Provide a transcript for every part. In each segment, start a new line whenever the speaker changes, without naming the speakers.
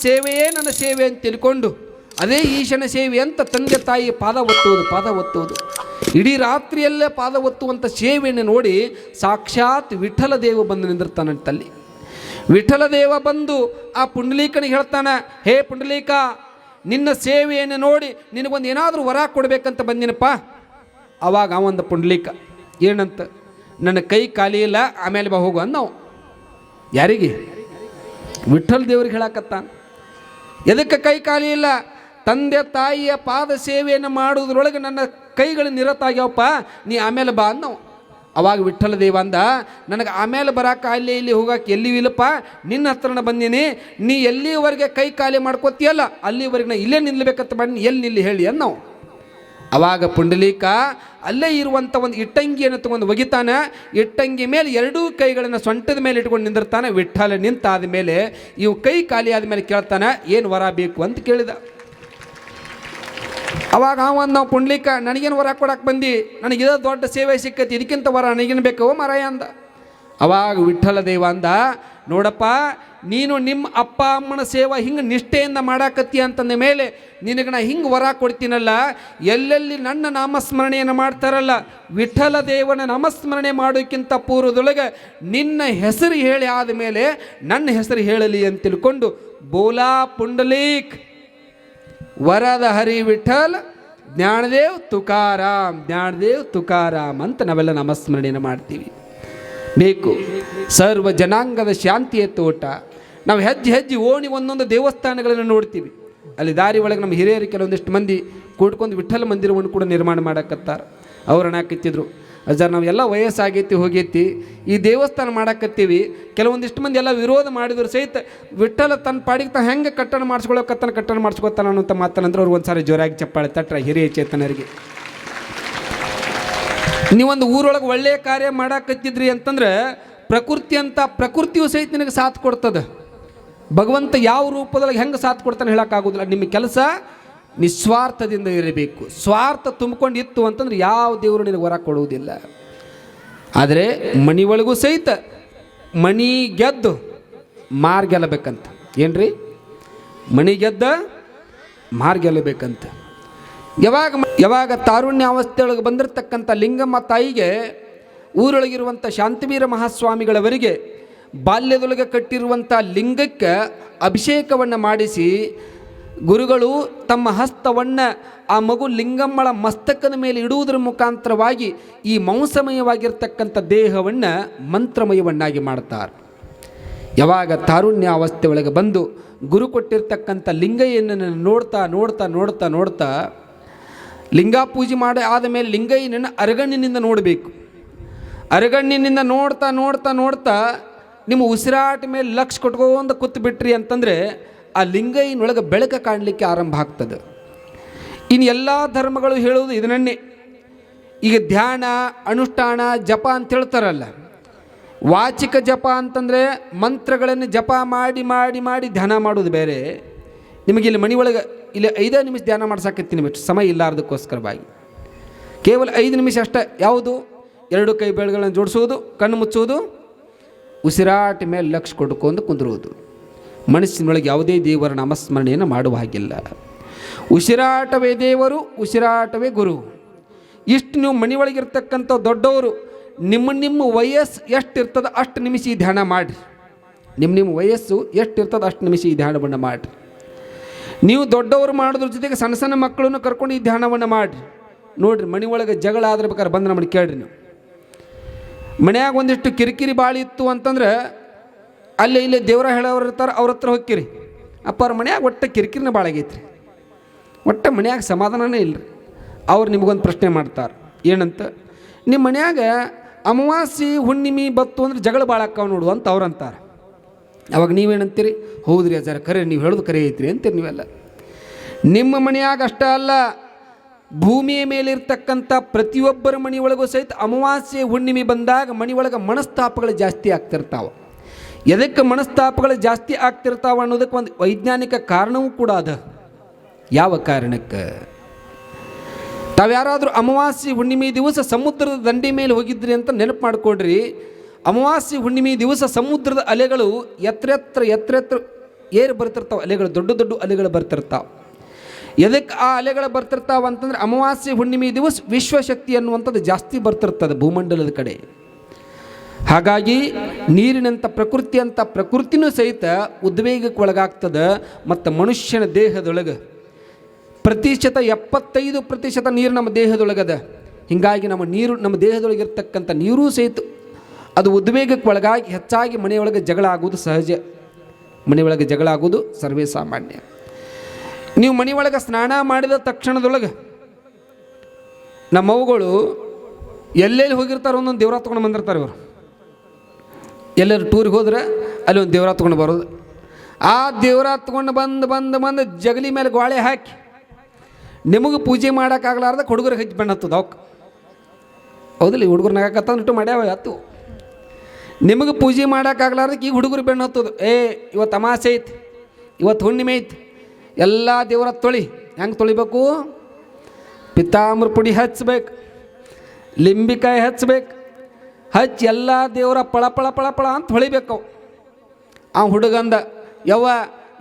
ಸೇವೆಯೇ ನನ್ನ ಸೇವೆ ಅಂತ ತಿಳ್ಕೊಂಡು ಅದೇ ಈಶನ ಸೇವೆ ಅಂತ ತಂದೆ ತಾಯಿ ಪಾದ ಒತ್ತುವುದು ಇಡೀ ರಾತ್ರಿಯಲ್ಲೇ ಪಾದ ಒತ್ತುವಂಥ ಸೇವೆಯನ್ನು ನೋಡಿ ಸಾಕ್ಷಾತ್ ವಿಠಲ ದೇವ ಬಂದು ನಿಂದಿರ್ತಾನಂತಲ್ಲಿ. ವಿಠಲ ದೇವ ಬಂದು ಆ ಪುಂಡಲೀಕನಿಗೆ ಹೇಳ್ತಾನೆ, ಹೇ ಪುಂಡಲೀಕ, ನಿನ್ನ ಸೇವೆಯನ್ನು ನೋಡಿ ನಿನಗೊಂದು ಏನಾದರೂ ವರ ಕೊಡಬೇಕಂತ ಬಂದಿನಪ್ಪ. ಆವಾಗ ಅವಂದ ಪುಂಡಲೀಕ ಏನಂತ, ನನ್ನ ಕೈ ಖಾಲಿ ಇಲ್ಲ, ಆಮೇಲೆ ಬಾ ಹೋಗು ಅಂದ ನಾವು. ಯಾರಿಗೆ? ವಿಠಲ ದೇವ್ರಿಗೆ ಹೇಳಕತ್ತಾನ. ಎದಕ್ಕೆ ಕೈ ಖಾಲಿ ಇಲ್ಲ? ತಂದೆ ತಾಯಿಯ ಪಾದ ಸೇವೆಯನ್ನು ಮಾಡುವುದ್ರೊಳಗೆ ನನ್ನ ಕೈಗಳು ನಿರತಾಗ್ಯಾವಪ್ಪ, ನೀ ಆಮೇಲೆ ಬಾ ಅಂದವು. ಅವಾಗ ವಿಠಲ ದೇವ ಅಂದ, ನನಗೆ ಆಮೇಲೆ ಬರಾಕ ಅಲ್ಲಿ ಇಲ್ಲಿ ಹೋಗಕ್ಕೆ ಎಲ್ಲಿಯೂ ಇಲ್ಲಪ್ಪ, ನಿನ್ನ ಹತ್ರನ ಬಂದೀನಿ, ನೀ ಎಲ್ಲಿವರೆಗೆ ಕೈ ಖಾಲಿ ಮಾಡ್ಕೋತೀಯಲ್ಲ ಅಲ್ಲಿವರೆಗೆ ನಾ ಇಲ್ಲೇ ನಿಲ್ಲಬೇಕಂತ ಬನ್ನಿ, ಎಲ್ಲಿ ನಿಲ್ಲಿ ಹೇಳಿ ಅನ್ನವು. ಅವಾಗ ಪುಂಡಲೀಕ ಅಲ್ಲೇ ಇರುವಂಥ ಒಂದು ಇಟ್ಟಂಗಿಯನ್ನು ತಗೊಂಡು ಒಗಿತಾನೆ. ಇಟ್ಟಂಗಿ ಮೇಲೆ ಎರಡೂ ಕೈಗಳನ್ನು ಸೊಂಟದ ಮೇಲೆ ಇಟ್ಕೊಂಡು ನಿಂದಿರ್ತಾನೆ. ವಿಠಲ ನಿಂತಾದ ಮೇಲೆ ಇವು ಕೈ ಖಾಲಿ ಆದಮೇಲೆ ಕೇಳ್ತಾನೆ, ಏನು ವರ ಬೇಕು ಅಂತ ಕೇಳಿದ. ಅವಾಗ ನಾವು ಪುಂಡಲೀಕ, ನನಗೇನು ವರ ಕೊಡಕ್ಕೆ ಬಂದು, ನನಗಿದ ದೊಡ್ಡ ಸೇವೆ ಸಿಕ್ಕತಿ, ಇದಕ್ಕಿಂತ ವರ ನನಗೇನು ಬೇಕೋ ಮಾರಾಯ ಅಂದ. ಅವಾಗ ವಿಠಲ ದೇವ ಅಂದ, ನೋಡಪ್ಪ, ನೀನು ನಿಮ್ಮ ಅಪ್ಪ ಅಮ್ಮನ ಸೇವಾ ಹಿಂಗೆ ನಿಷ್ಠೆಯಿಂದ ಮಾಡಾಕತ್ತಿ ಅಂತಂದ ಮೇಲೆ ನಿನಗೆ ನಾ ಹಿಂಗೆ ವರ ಕೊಡ್ತೀನಲ್ಲ, ಎಲ್ಲೆಲ್ಲಿ ನನ್ನ ನಾಮಸ್ಮರಣೆಯನ್ನು ಮಾಡ್ತಾರಲ್ಲ, ವಿಠಲ ದೇವನ ನಾಮಸ್ಮರಣೆ ಮಾಡೋಕ್ಕಿಂತ ಪೂರ್ವದೊಳಗೆ ನಿನ್ನ ಹೆಸರು ಹೇಳಿ ಆದಮೇಲೆ ನನ್ನ ಹೆಸರು ಹೇಳಲಿ ಅಂತ ತಿಳ್ಕೊಂಡು ಬೋಲಾ ಪುಂಡಲೀಕ್ ವರದ ಹರಿ ವಿಠಲ್ ಜ್ಞಾನದೇವ್ ತುಕಾರಾಮ್ ಅಂತ ನಾವೆಲ್ಲ ನಾಮಸ್ಮರಣೆಯನ್ನು ಮಾಡ್ತೀವಿ. ಬೇಕು ಸರ್ವ ಜನಾಂಗದ ಶಾಂತಿಯ ತೋಟ. ನಾವು ಹೆಜ್ಜೆ ಓಣಿ ಒಂದೊಂದು ದೇವಸ್ಥಾನಗಳನ್ನು ನೋಡ್ತೀವಿ. ಅಲ್ಲಿ ದಾರಿ ಒಳಗೆ ನಮ್ಮ ಹಿರಿಯರು ಕೆಲವೊಂದಿಷ್ಟು ಮಂದಿ ಕೂಡ್ಕೊಂಡು ವಿಠಲ ಮಂದಿರವನ್ನು ಕೂಡ ನಿರ್ಮಾಣ ಮಾಡಕತ್ತಾರ. ಅವ್ರು ಅನ್ನಾಕತ್ತಿದ್ರು, ಅಜ್ಜಾರ್ ನಾವೆಲ್ಲ ವಯಸ್ಸಾಗೈತಿ ಹೋಗೈತಿ, ಈ ದೇವಸ್ಥಾನ ಮಾಡಾಕತ್ತೀವಿ, ಕೆಲವೊಂದಿಷ್ಟು ಮಂದಿ ಎಲ್ಲ ವಿರೋಧ ಮಾಡಿದ್ರು ಸಹಿತ ವಿಠಲ ತನ್ನ ಪಾಡಿಗೆ ಹೆಂಗೆ ಕಟ್ಟಡ ಮಾಡಿಸ್ಕೊತಾನ ಅನ್ನೋಂಥ ಮಾತನಂದ್ರೆ ಅವ್ರು ಒಂದು ಸಾರಿ ಜೋರಾಗಿ ಚಪ್ಪಾಳೆ ತಟ್ರ ಹಿರಿಯ ಚೇತನರಿಗೆ. ನೀವೊಂದು ಊರೊಳಗೆ ಒಳ್ಳೆಯ ಕಾರ್ಯ ಮಾಡಾಕತ್ತಿದ್ರಿ ಅಂತಂದ್ರೆ ಪ್ರಕೃತಿಯು ಸಹಿತ ನಿನಗೆ ಸಾಥ್ ಕೊಡ್ತದೆ. ಭಗವಂತ ಯಾವ ರೂಪದೊಳಗೆ ಹೆಂಗೆ ಸಾಥ್ ಕೊಡ್ತಾನೆ ಹೇಳೋಕ್ಕಾಗೋದಿಲ್ಲ. ನಿಮ್ಮ ಕೆಲಸ ನಿಸ್ವಾರ್ಥದಿಂದ ಇರಬೇಕು. ಸ್ವಾರ್ಥ ತುಂಬಿಕೊಂಡಿತ್ತು ಅಂತಂದ್ರೆ ಯಾವ ದೇವರು ನಿನಗೆ ವರ ಕೊಡುವುದಿಲ್ಲ. ಆದರೆ ಮನಿ ಒಳಗೂ ಸಹಿತ ಮಣಿ ಗೆದ್ದು ಮಾರ್ಗೆಲ್ಲಬೇಕಂತ. ಮಣಿ ಗೆದ್ದ ಮಾರ್ಗೆಲ್ಲಬೇಕಂತ. ಯಾವಾಗ ತಾರುಣ್ಯ ಅವಸ್ಥೆಯೊಳಗೆ ಬಂದಿರತಕ್ಕಂಥ ಲಿಂಗಮ್ಮ ತಾಯಿಗೆ ಊರೊಳಗಿರುವಂಥ ಶಾಂತವೀರ ಮಹಾಸ್ವಾಮಿಗಳವರಿಗೆ ಬಾಲ್ಯದೊಳಗೆ ಕಟ್ಟಿರುವಂಥ ಲಿಂಗಕ್ಕೆ ಅಭಿಷೇಕವನ್ನು ಮಾಡಿಸಿ ಗುರುಗಳು ತಮ್ಮ ಹಸ್ತವನ್ನು ಆ ಮಗು ಲಿಂಗಮ್ಮಳ ಮಸ್ತಕದ ಮೇಲೆ ಇಡುವುದರ ಮುಖಾಂತರವಾಗಿ ಈ ಮಾಂಸಮಯವಾಗಿರ್ತಕ್ಕಂಥ ದೇಹವನ್ನು ಮಂತ್ರಮಯವನ್ನಾಗಿ ಮಾಡ್ತಾರೆ. ಯಾವಾಗ ತಾರುಣ್ಯ ಅವಸ್ಥೆ ಒಳಗೆ ಬಂದು ಗುರು ಕೊಟ್ಟಿರ್ತಕ್ಕಂಥ ಲಿಂಗಯ್ಯನನ್ನು ನೋಡ್ತಾ ಲಿಂಗ ಪೂಜೆ ಮಾಡಿ ಆದಮೇಲೆ ಲಿಂಗಯ್ಯನನ್ನು ಅರಗಣ್ಣಿನಿಂದ ನೋಡಬೇಕು. ಅರಗಣ್ಣಿನಿಂದ ನೋಡ್ತಾ ನಿಮ್ಮ ಉಸಿರಾಟ ಮೇಲೆ ಲಕ್ಷ ಕೊಟ್ಕೊಂಡು ಕೂತು ಬಿಟ್ರಿ ಅಂತಂದರೆ ಆ ಲಿಂಗಯ್ಯನೊಳಗೆ ಬೆಳಕು ಕಾಣಲಿಕ್ಕೆ ಆರಂಭ ಆಗ್ತದೆ. ಇನ್ನು ಎಲ್ಲ ಧರ್ಮಗಳು ಹೇಳುವುದು ಇದನ್ನೇ. ಈಗ ಧ್ಯಾನ, ಅನುಷ್ಠಾನ, ಜಪ ಅಂತ ಹೇಳ್ತಾರಲ್ಲ, ವಾಚಿಕ ಜಪ ಅಂತಂದರೆ ಮಂತ್ರಗಳನ್ನು ಜಪ ಮಾಡಿ ಧ್ಯಾನ ಮಾಡೋದು ಬೇರೆ. ನಿಮಗೆ ಇಲ್ಲಿ ಮನೆ ಒಳಗೆ ಇಲ್ಲಿ 5 ನಿಮಿಷ ಧ್ಯಾನ ಮಾಡ್ಸಕತ್ತೀನಿ, ನಿಮಗೆ ಸಮಯ ಇಲ್ಲಾರ್ದಕ್ಕೋಸ್ಕರವಾಗಿ ಕೇವಲ 5 ನಿಮಿಷ ಅಷ್ಟೇ. ಯಾವುದು? 2 ಕೈ ಬೆರಳುಗಳನ್ನು ಜೋಡಿಸೋದು, ಕಣ್ಣು ಮುಚ್ಚೋದು, ಉಸಿರಾಟ ಮೇಲೆ ಲಕ್ಷ ಕೊಡ್ಕೊಂಡು ಕುಂದಿರುವುದು. ಮನಸ್ಸಿನೊಳಗೆ ಯಾವುದೇ ದೇವರ ನಾಮಸ್ಮರಣೆಯನ್ನು ಮಾಡುವ ಹಾಗಿಲ್ಲ. ಉಸಿರಾಟವೇ ದೇವರು, ಉಸಿರಾಟವೇ ಗುರು. ಇಷ್ಟು ನೀವು ಮನೆಯೊಳಗಿರ್ತಕ್ಕಂಥ ದೊಡ್ಡವರು ನಿಮ್ಮ ವಯಸ್ಸು ಎಷ್ಟಿರ್ತದೆ ಅಷ್ಟು ನಿಮಿಷ ಈ ಧ್ಯಾನ ಮಾಡಿರಿ. ನಿಮ್ಮ ವಯಸ್ಸು ಎಷ್ಟಿರ್ತದೆ ಅಷ್ಟು ನಿಮಿಷ ಈ ಧ್ಯಾನವನ್ನು ಮಾಡಿರಿ. ನೀವು ದೊಡ್ಡವರು ಮಾಡೋದ್ರ ಜೊತೆಗೆ ಸಣ್ಣ ಮಕ್ಕಳನ್ನು ಕರ್ಕೊಂಡು ಈ ಧ್ಯಾನವನ್ನು ಮಾಡಿರಿ. ನೋಡಿರಿ, ಮನೆಯೊಳಗೆ ಜಗಳ ಆದ್ರೆ ಬೇಕಾದ್ರೆ ಬಂದು ನಮ್ಮನ್ನು ಕೇಳ್ರಿ. ನೀವು ಮನ್ಯಾಗ ಒಂದಿಷ್ಟು ಕಿರಿಕಿರಿ ಬಾಳಿ ಇತ್ತು ಅಂತಂದ್ರೆ ಇಲ್ಲೇ ದೇವರ ಹೇಳೋರು ಇರ್ತಾರೆ, ಅವ್ರ ಹತ್ರ ಹೋಗ್ಕಿರಿ. ಅಪ್ಪ ಅವ್ರ ಮನ್ಯಾಗ ಒಟ್ಟು ಕಿರಿಕಿರಿನ ಭಾಳಾಗೈತ್ರಿ, ಒಟ್ಟು ಮನ್ಯಾಗ ಸಮಾಧಾನನೇ ಇಲ್ಲರಿ. ಅವ್ರು ನಿಮಗೊಂದು ಪ್ರಶ್ನೆ ಮಾಡ್ತಾರೆ, ಏನಂತ? ನಿಮ್ಮ ಮನ್ಯಾಗ ಅಮಾವಾಸ್ಯೆ ಹುಣ್ಣಿಮೆ ಬತ್ತು ಅಂದ್ರೆ ಜಗಳ ಭಾಳ ಅಕ್ಕಾವ ನೋಡು ಅಂತ ಅವ್ರು ಅಂತಾರೆ. ಅವಾಗ ನೀವೇನಂತೀರಿ? ಹೌದ್ರಿ ಅಜ್ಜಾರ, ಕರೆ ನೀವು ಹೇಳೋದು ಕರೆ ಐತ್ರಿ ಅಂತೀರಿ ನೀವೆಲ್ಲ. ನಿಮ್ಮ ಮನೆಯಾಗ ಅಷ್ಟೇ ಅಲ್ಲ, ಭೂಮಿಯ ಮೇಲಿರ್ತಕ್ಕಂಥ ಪ್ರತಿಯೊಬ್ಬರ ಮನೆಯೊಳಗೂ ಸಹಿತ ಅಮಾವಾಸ್ಯೆ ಹುಣ್ಣಿಮೆ ಬಂದಾಗ ಮನೆಯೊಳಗೆ ಮನಸ್ತಾಪಗಳು ಜಾಸ್ತಿ ಆಗ್ತಿರ್ತಾವೆ. ಎದಕ್ಕೆ ಮನಸ್ತಾಪಗಳು ಜಾಸ್ತಿ ಆಗ್ತಿರ್ತಾವೆ ಅನ್ನೋದಕ್ಕೆ ಒಂದು ವೈಜ್ಞಾನಿಕ ಕಾರಣವೂ ಕೂಡ ಅದ. ಯಾವ ಕಾರಣಕ್ಕೆ? ತಾವ್ಯಾರಾದರೂ ಅಮಾವಾಸ್ಯೆ ಹುಣ್ಣಿಮೆ ದಿವಸ ಸಮುದ್ರದ ದಂಡೆ ಮೇಲೆ ಹೋಗಿದ್ರಿ ಅಂತ ನೆನಪು ಮಾಡಿಕೊಡ್ರಿ. ಅಮಾವಾಸ್ಯೆ ಹುಣ್ಣಿಮೆ ದಿವಸ ಸಮುದ್ರದ ಅಲೆಗಳು ಎತ್ತರ ಏರು ಬರ್ತಿರ್ತಾವೆ ಅಲೆಗಳು, ದೊಡ್ಡ ದೊಡ್ಡ ಅಲೆಗಳು ಬರ್ತಿರ್ತಾವೆ. ಎದಕ್ಕೆ ಆ ಅಲೆಗಳು ಬರ್ತಿರ್ತಾವೆ ಅಂತಂದ್ರೆ ಅಮಾವಾಸ್ಯೆ ಹುಣ್ಣಿಮೆ ದಿವಸ ವಿಶ್ವಶಕ್ತಿ ಅನ್ನುವಂಥದ್ದು ಜಾಸ್ತಿ ಬರ್ತಿರ್ತದೆ ಭೂಮಂಡಲದ ಕಡೆ. ಹಾಗಾಗಿ ನೀರಿನಂಥ ಪ್ರಕೃತಿ ಅಂತ ಪ್ರಕೃತಿನೂ ಸಹಿತ ಉದ್ವೇಗಕ್ಕೆ ಒಳಗಾಗ್ತದೆ. ಮತ್ತು ಮನುಷ್ಯನ ದೇಹದೊಳಗೆ 75% ನೀರು ನಮ್ಮ ದೇಹದೊಳಗದ. ಹೀಗಾಗಿ ನಮ್ಮ ದೇಹದೊಳಗಿರ್ತಕ್ಕಂಥ ನೀರೂ ಸಹಿತ ಅದು ಉದ್ವೇಗಕ್ಕೆ ಒಳಗಾಗಿ ಹೆಚ್ಚಾಗಿ ಮನೆಯೊಳಗೆ ಜಗಳ ಆಗುವುದು ಸಹಜ. ಮನೆಯೊಳಗೆ ಜಗಳ ಆಗುವುದು ಸರ್ವೇ ಸಾಮಾನ್ಯ. ನೀವು ಮನೆಯೊಳಗೆ ಸ್ನಾನ ಮಾಡಿದ ತಕ್ಷಣದೊಳಗೆ ನಮ್ಮವುಗಳು ಎಲ್ಲೆಲ್ಲಿ ಹೋಗಿರ್ತಾರೋ ಒಂದೊಂದು ದೇವ್ರ ತೊಗೊಂಡು ಬಂದಿರ್ತಾರೆ. ಇವರು ಎಲ್ಲರೂ ಟೂರಿಗೆ ಹೋದ್ರೆ ಅಲ್ಲಿ ಒಂದು ದೇವ್ರ ತೊಗೊಂಡು ಬರೋದು. ಆ ದೇವ್ರ ತೊಗೊಂಡು ಬಂದು ಜಗಲಿ ಮೇಲೆ ಗೋಳೆ ಹಾಕಿ ನಿಮಗೆ ಪೂಜೆ ಮಾಡೋಕ್ಕಾಗಲಾರ್ದಕ್ಕೆ ಹುಡುಗರಿಗೆ ಹಚ್ಚಿ ಬೆಣ್ಣು ಹತ್ತದ ಅವಕ್ಕೆ. ಹೌದಿಲ್ಲ, ಈ ಹುಡುಗರು ನಗಾಕತ್ತಂದ್ಬಿಟ್ಟು ಮಾಡ್ಯಾವ ಹತ್ತು. ನಿಮಗೆ ಪೂಜೆ ಮಾಡೋಕ್ಕಾಗಲಾರ್ದಕ್ಕೆ ಈಗ ಹುಡುಗರು ಬೆಣ್ಣು ಹತ್ತೋದು. ಇವತ್ತು ಅಮಾಸೆ ಐತಿ, ಇವತ್ತು ಹುಣ್ಣಿಮೆ ಐತಿ, ಎಲ್ಲ ದೇವರ ತೊಳಿ. ಹೆಂಗೆ ತೊಳಿಬೇಕು? ಪಿತಾಂಬ್ರ ಪುಡಿ ಹಚ್ಚಬೇಕು, ಲಿಂಬಿಕಾಯಿ ಹಚ್ಚಬೇಕು, ಹಚ್ಚಿ ಎಲ್ಲ ದೇವರ ಪಳ ಪಳ ಪಳ ಪಳ ಅಂತ ಹೊಳಿಬೇಕು. ಆ ಹುಡುಗಂದ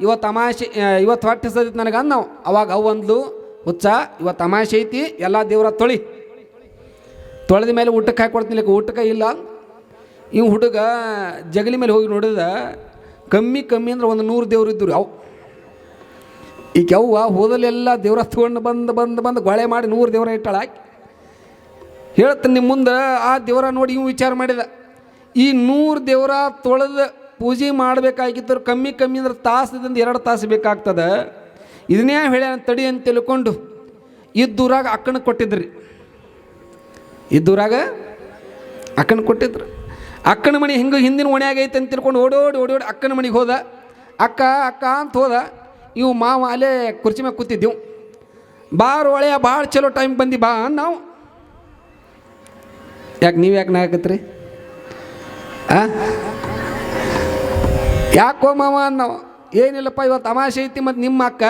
ಇವತ್ತು ಅಮಾಸೆ, ಇವತ್ತು ಹೊಟ್ಟೆ ಸದಿತ್ತು ನನಗೆ ಅಂದ ನಾವು. ಅವಾಗ ಅವಂದ್ಲು, ಹುಚ್ಚ ಇವತ್ತು ಅಮಾಸೆ ಐತಿ, ಎಲ್ಲ ದೇವರ ತೊಳಿ, ತೊಳೆದ ಮೇಲೆ ಊಟಕ್ಕೆ ಹಾಕೊಡ್ತೀನಿ. ಊಟಕ್ಕೆ ಇಲ್ಲ. ಇವು ಹುಡುಗ ಜಗಲಿ ಮೇಲೆ ಹೋಗಿ ನೋಡಿದ ಕಮ್ಮಿ ಅಂದ್ರೆ 100 ದೇವ್ರು ಇದ್ದು ಅವು. ಈಗ ಅವ್ವ ಹೋದಲ್ಲೆಲ್ಲ ದೇವ್ರ ತೊಗೊಂಡು ಬಂದು ಗೊಳೆ ಮಾಡಿ 100 ದೇವರ ಇಟ್ಟಾಳ. ಹಾಕಿ ಹೇಳ್ತಾನೆ ನಿಮ್ಮ ಮುಂದೆ ಆ ದೇವರ ನೋಡಿ ಇವು ವಿಚಾರ ಮಾಡಿದ. ಈ 100 ದೇವರ ತೊಳೆದ ಪೂಜೆ ಮಾಡಬೇಕಾಗಿದ್ದರು ಕಮ್ಮಿ ಅಂದ್ರೆ ತಾಸದಿಂದ 2 ತಾಸು ಬೇಕಾಗ್ತದೆ. ಇದನ್ನೇ ಹೇಳ್ಯ ತಡಿ ಅಂತ ತಿಳ್ಕೊಂಡು ಇದ್ದೂರಾಗ ಅಕ್ಕನ ಕೊಟ್ಟಿದ್ರಿ. ಇದ್ದೂರಾಗ ಅಕ್ಕನ ಕೊಟ್ಟಿದ್ರು. ಅಕ್ಕನ ಮನೆ ಹಿಂಗೆ ಹಿಂದಿನ ಓಣ್ಯಾಗೈತೆ ಅಂತ ತಿಳ್ಕೊಂಡು ಓಡೋಡಿ ಅಕ್ಕನ ಮನೆಗೆ ಹೋದ. ಅಕ್ಕ ಅಂತ ಹೋದ. ಇವು ಮಾವ ಅಲ್ಲೇ ಕುರ್ಚಿ ಮ್ಯಾಗ ಕೂತಿದ್ದೆವು. ಬಾರು ಒಳೆಯ ಭಾಳ ಚಲೋ ಟೈಮ್ ಬಂದು ಬಾ ನಾವು. ಯಾಕೆ ನೀವು ಯಾಕೆ ನಾಕತ್ರಿ? ಯಾಕೋ ಮಾವ ನಾವು? ಏನಿಲ್ಲಪ್ಪ, ಇವತ್ತು ಅಮಾಸೆ ಐತಿ ಮತ್ತು ನಿಮ್ಮ ಅಕ್ಕ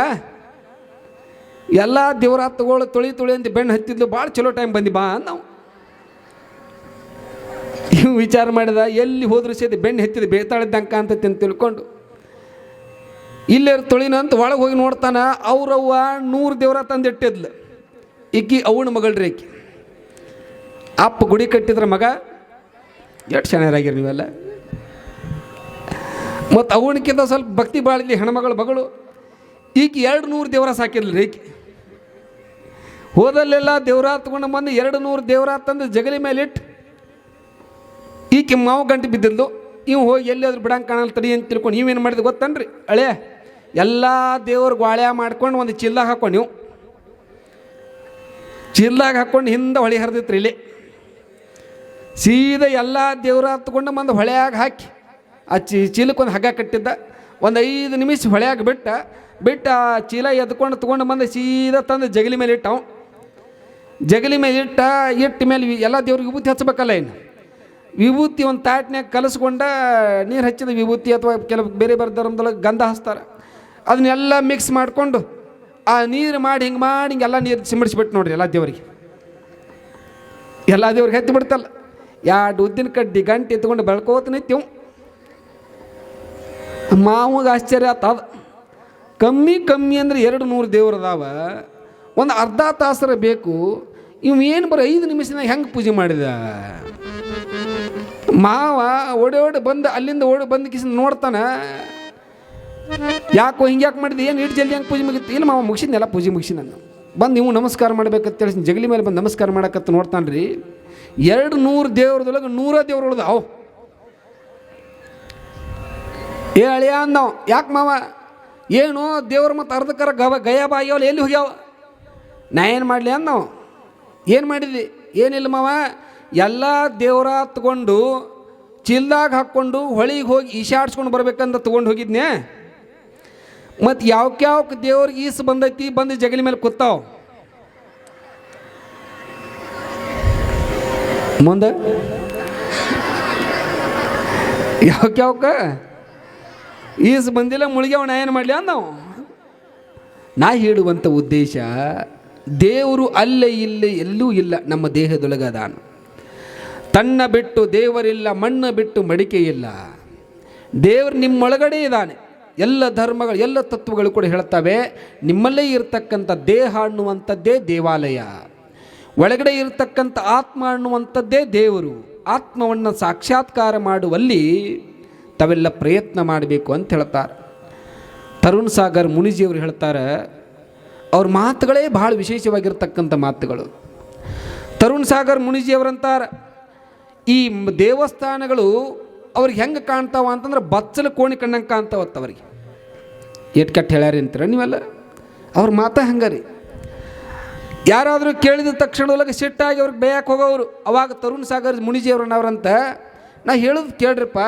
ಎಲ್ಲ ದೇವ್ರ ತೊಳಿ ಅಂತ ಬೆಣ್ಣು ಹತ್ತಿದ್ಲು, ಭಾಳ ಚಲೋ ಟೈಮ್ ಬಂದು ಬಾ ನಾವು. ಇವು ವಿಚಾರ ಮಾಡಿದ, ಎಲ್ಲಿ ಹೋದ್ರೂ ಸೇರಿ ಬೆಣ್ಣು ಹತ್ತಿದ ಬೇತಾಳಿದ್ದಂಕ ಅಂತ ತಿಳ್ಕೊಂಡು ಇಲ್ಲೇ ತೊಳಿನ ಅಂತ ಒಳಗೆ ಹೋಗಿ ನೋಡ್ತಾನ. ಅವ್ರವ್ವ 100 ದೇವ್ರ ತಂದಿಟ್ಟಿದ್ಲು. ಈಕಿ ಅವನ ಮಗಳ್ರಿ. ಈಕಿ ಅಪ್ಪ ಗುಡಿ ಕಟ್ಟಿದ್ರ ಮಗ. ಎಷ್ಟು ಚೆನ್ನಾಗಿರಿ ನೀವೆಲ್ಲ. ಮತ್ತು ಅವನಕ್ಕಿಂತ ಸ್ವಲ್ಪ ಭಕ್ತಿ ಬಾಳಿದ್ಲಿ ಹೆಣ್ಮಗಳು ಈಕಿ 200 ದೇವರ ಸಾಕಿದ್ಲಿ ರೀ. ಈಕಿ ಹೋದಲ್ಲೆಲ್ಲ ದೇವ್ರ ತಗೊಂಡು ಬಂದು 200 ದೇವರ ತಂದು ಜಗಲಿ ಮೇಲೆ ಇಟ್ಟು ಈಕೆ ಮಾವು ಗಂಟೆ ಬಿದ್ದಿದ್ದು. ಇವು ಹೋಗಿ ಎಲ್ಲಿಯಾದ್ರೂ ಬಿಡಂಗೆ ಕಾಣಲ್ ತಡಿ ಅಂತ ತಿಳ್ಕೊಂಡು ನೀವೇನು ಮಾಡಿದ್ದು ಗೊತ್ತನ್ರಿ? ಹಳೆ ಎಲ್ಲ ದೇವ್ರ ಗ್ವಾಳ್ಯ ಮಾಡ್ಕೊಂಡು ಒಂದು ಚಿಲ್ಲಾಗ ಹಾಕೊಂಡು ನೀವು ಚಿಲ್ಲಾಗ ಹಾಕ್ಕೊಂಡು ಹಿಂದೆ ಹೊಳೆ ಹರಿದಿತ್ರಿ. ಇಲ್ಲಿ ಸೀದಾ ಎಲ್ಲ ದೇವ್ರ ಹತ್ಕೊಂಡು ಬಂದು ಹೊಳೆಯಾಗ ಹಾಕಿ ಆ ಚೀಲಕ್ಕೊಂದು ಹಗ್ಗ ಕಟ್ಟಿದ್ದ. ಒಂದು 5 ನಿಮಿಷ ಹೊಳೆಯಾಗ ಬಿಟ್ಟು ಆ ಚೀಲ ಎದ್ಕೊಂಡು ತೊಗೊಂಡು ಬಂದು ಸೀದಾ ತಂದು ಜಗಲಿ ಮೇಲೆ ಇಟ್ಟವು. ಜಗಲಿ ಮೇಲೆ ಇಟ್ಟ ಮೇಲೆ ಎಲ್ಲ ದೇವ್ರಿಗೆ ವಿಭೂತಿ ಹಚ್ಚಬೇಕಲ್ಲ. ಇನ್ನು ವಿಭೂತಿ ಒಂದು ತಾಟ್ನ್ಯಾಗ ಕಲಸ್ಕೊಂಡ ನೀರು ಹಚ್ಚಿದ ವಿಭೂತಿ ಅಥವಾ ಕೆಲವು ಬೇರೆ ಧರ್ಮದೊಳಗೆ ಗಂಧ ಹಚ್ತಾರೆ. ಅದನ್ನೆಲ್ಲ ಮಿಕ್ಸ್ ಮಾಡಿಕೊಂಡು ಆ ನೀರು ಮಾಡಿ ಹಿಂಗೆಲ್ಲ ನೀರು ಸಿಂಬಡಿಸ್ಬಿಟ್ಟು ನೋಡ್ರಿ ಎಲ್ಲ ದೇವ್ರಿಗೆ ಹತ್ತಿ ಬಿಡ್ತಲ್ಲ. 2 ಉದ್ದಿನ ಕಡ್ಡಿ ಗಂಟೆ ಎತ್ಕೊಂಡು ಬೆಳ್ಕೋತ ನಿಂತೀವು. ಮಾವಾಗ ಆಶ್ಚರ್ಯ ಆತದ. ಕಮ್ಮಿ ಅಂದರೆ 200 ದೇವ್ರು ಅದಾವ. ಒಂದು ಅರ್ಧ ತಾಸರ ಬೇಕು. ಏನು ಬರೋ 5 ನಿಮಿಷದಾಗ ಹೆಂಗೆ ಪೂಜೆ ಮಾಡಿದ? ಮಾವ ಓಡಿ ಬಂದು ಅಲ್ಲಿಂದ ಬಂದು ಕಿಸಿಂದ ನೋಡ್ತಾನ. ಯಾಕೋ ಹಿಂಗ್ಯಾಕೆ ಮಾಡಿದೆ? ಏನು ಇಟ್ಟು ಜಲ್ದಿ ಹೆಂಗೆ ಪೂಜೆ ಮುಗಿತ್ತು? ಇಲ್ಲ ಮಾವ ಮುಗಿಸಿದ್ನೆಲ್ಲ ಪೂಜೆ ಮುಗಿಸಿ ನಾನು ಬಂದು ನೀವು ನಮಸ್ಕಾರ ಮಾಡ್ಬೇಕಂತ ತಿಳಿಸಿ ಜಗಲಿ ಮೇಲೆ ಬಂದು ನಮಸ್ಕಾರ ಮಾಡಕತ್ತ ನೋಡ್ತಾನೆ ರೀ. 200 ದೇವ್ರದೊಳಗೆ 100 ದೇವ್ರು ಉಳ್ದ ಅವು. ಅಳಿಯ ಅಂದವು. ಯಾಕೆ ಮಾವ? ಏನು ದೇವ್ರು ಮತ್ತು ಅರ್ಧಕರ ಗಯಾಬ ಆಗ್ಯಾವಲ್ಲ, ಎಲ್ಲಿ ಹೋಗ್ಯಾವ? ನಾ ಏನು ಮಾಡಲಿ ಅಂದವು. ಏನು ಮಾಡಿದ್ವಿ? ಏನಿಲ್ಲ ಮಾವ, ಎಲ್ಲ ದೇವ್ರ ತಗೊಂಡು ಚಿಲ್ದಾಗ ಹಾಕ್ಕೊಂಡು ಹೊಳಿಗೆ ಹೋಗಿ ಈಶಾಡ್ಸ್ಕೊಂಡು ಬರ್ಬೇಕಂತ ತೊಗೊಂಡು ಹೋಗಿದ್ನೆ. ಮತ್ತು ಯಾವ್ಯಾವ ದೇವ್ರಿಗೆ ಈಸು ಬಂದೈತಿ ಬಂದು ಜಗಲಿ ಮೇಲೆ ಕೂತಾವ. ಮುಂದೆ ಯಾವ್ಯಾವಕ್ಕ ಈಸು ಬಂದಿಲ್ಲ ಮುಳುಗ್ಯಾವ. ನಾ ಏನು ಮಾಡಲಿ ಅಂದವು. ನಾ ಹೇಳುವಂಥ ಉದ್ದೇಶ, ದೇವರು ಅಲ್ಲೇ ಇಲ್ಲೇ ಎಲ್ಲೂ ಇಲ್ಲ, ನಮ್ಮ ದೇಹದೊಳಗದಾನ. ತನ್ನ ಬಿಟ್ಟು ದೇವರಿಲ್ಲ, ಮಣ್ಣು ಬಿಟ್ಟು ಮಡಿಕೆ ಇಲ್ಲ. ದೇವರು ನಿಮ್ಮೊಳಗಡೆ ಇದ್ದಾನೆ. ಎಲ್ಲ ಧರ್ಮಗಳು ಎಲ್ಲ ತತ್ವಗಳು ಕೂಡ ಹೇಳ್ತವೆ, ನಿಮ್ಮಲ್ಲೇ ಇರತಕ್ಕಂಥ ದೇಹ ಅನ್ನುವಂಥದ್ದೇ ದೇವಾಲಯ, ಒಳಗಡೆ ಇರತಕ್ಕಂಥ ಆತ್ಮ ಅನ್ನುವಂಥದ್ದೇ ದೇವರು. ಆತ್ಮವನ್ನು ಸಾಕ್ಷಾತ್ಕಾರ ಮಾಡುವಲ್ಲಿ ತಾವೆಲ್ಲ ಪ್ರಯತ್ನ ಮಾಡಬೇಕು ಅಂತ ಹೇಳ್ತಾರೆ. ತರುಣ್ ಸಾಗರ್ ಮುನಿಜಿಯವರು ಹೇಳ್ತಾರೆ, ಅವ್ರ ಮಾತುಗಳೇ ಭಾಳ ವಿಶೇಷವಾಗಿರ್ತಕ್ಕಂಥ ಮಾತುಗಳು. ತರುಣ್ ಸಾಗರ್ ಮುನಿಜಿಯವರಂತಾರೆ, ಈ ದೇವಸ್ಥಾನಗಳು ಅವ್ರಿಗೆ ಹೆಂಗೆ ಕಾಣ್ತಾವ ಅಂತಂದ್ರೆ ಬಚ್ಚಲು ಕೋಣಿ ಕಣ್ಣಂಗೆ ಕಾಣ್ತಾವತ್ತ ಅವ್ರಿಗೆ. ಏಟ್ ಕೆಟ್ಟ ಹೇಳ್ಯಾರಿ ಅಂತೀರ ನೀವೆಲ್ಲ, ಅವ್ರ ಮಾತ ಹಂಗೆ ರೀ. ಯಾರಾದರೂ ಕೇಳಿದ ತಕ್ಷಣದೊಳಗೆ ಸಿಟ್ಟಾಗಿ ಅವ್ರಿಗೆ ಬೇಯಕ್ಕೆ ಹೋಗೋರು. ಅವಾಗ ತರುಣ್ ಸಾಗರ್ ಮುನಿಜಿಯವ್ರನ್ನವ್ರಂತ, ನಾ ಹೇಳೋದು ಕೇಳ್ರಿಪ್ಪ,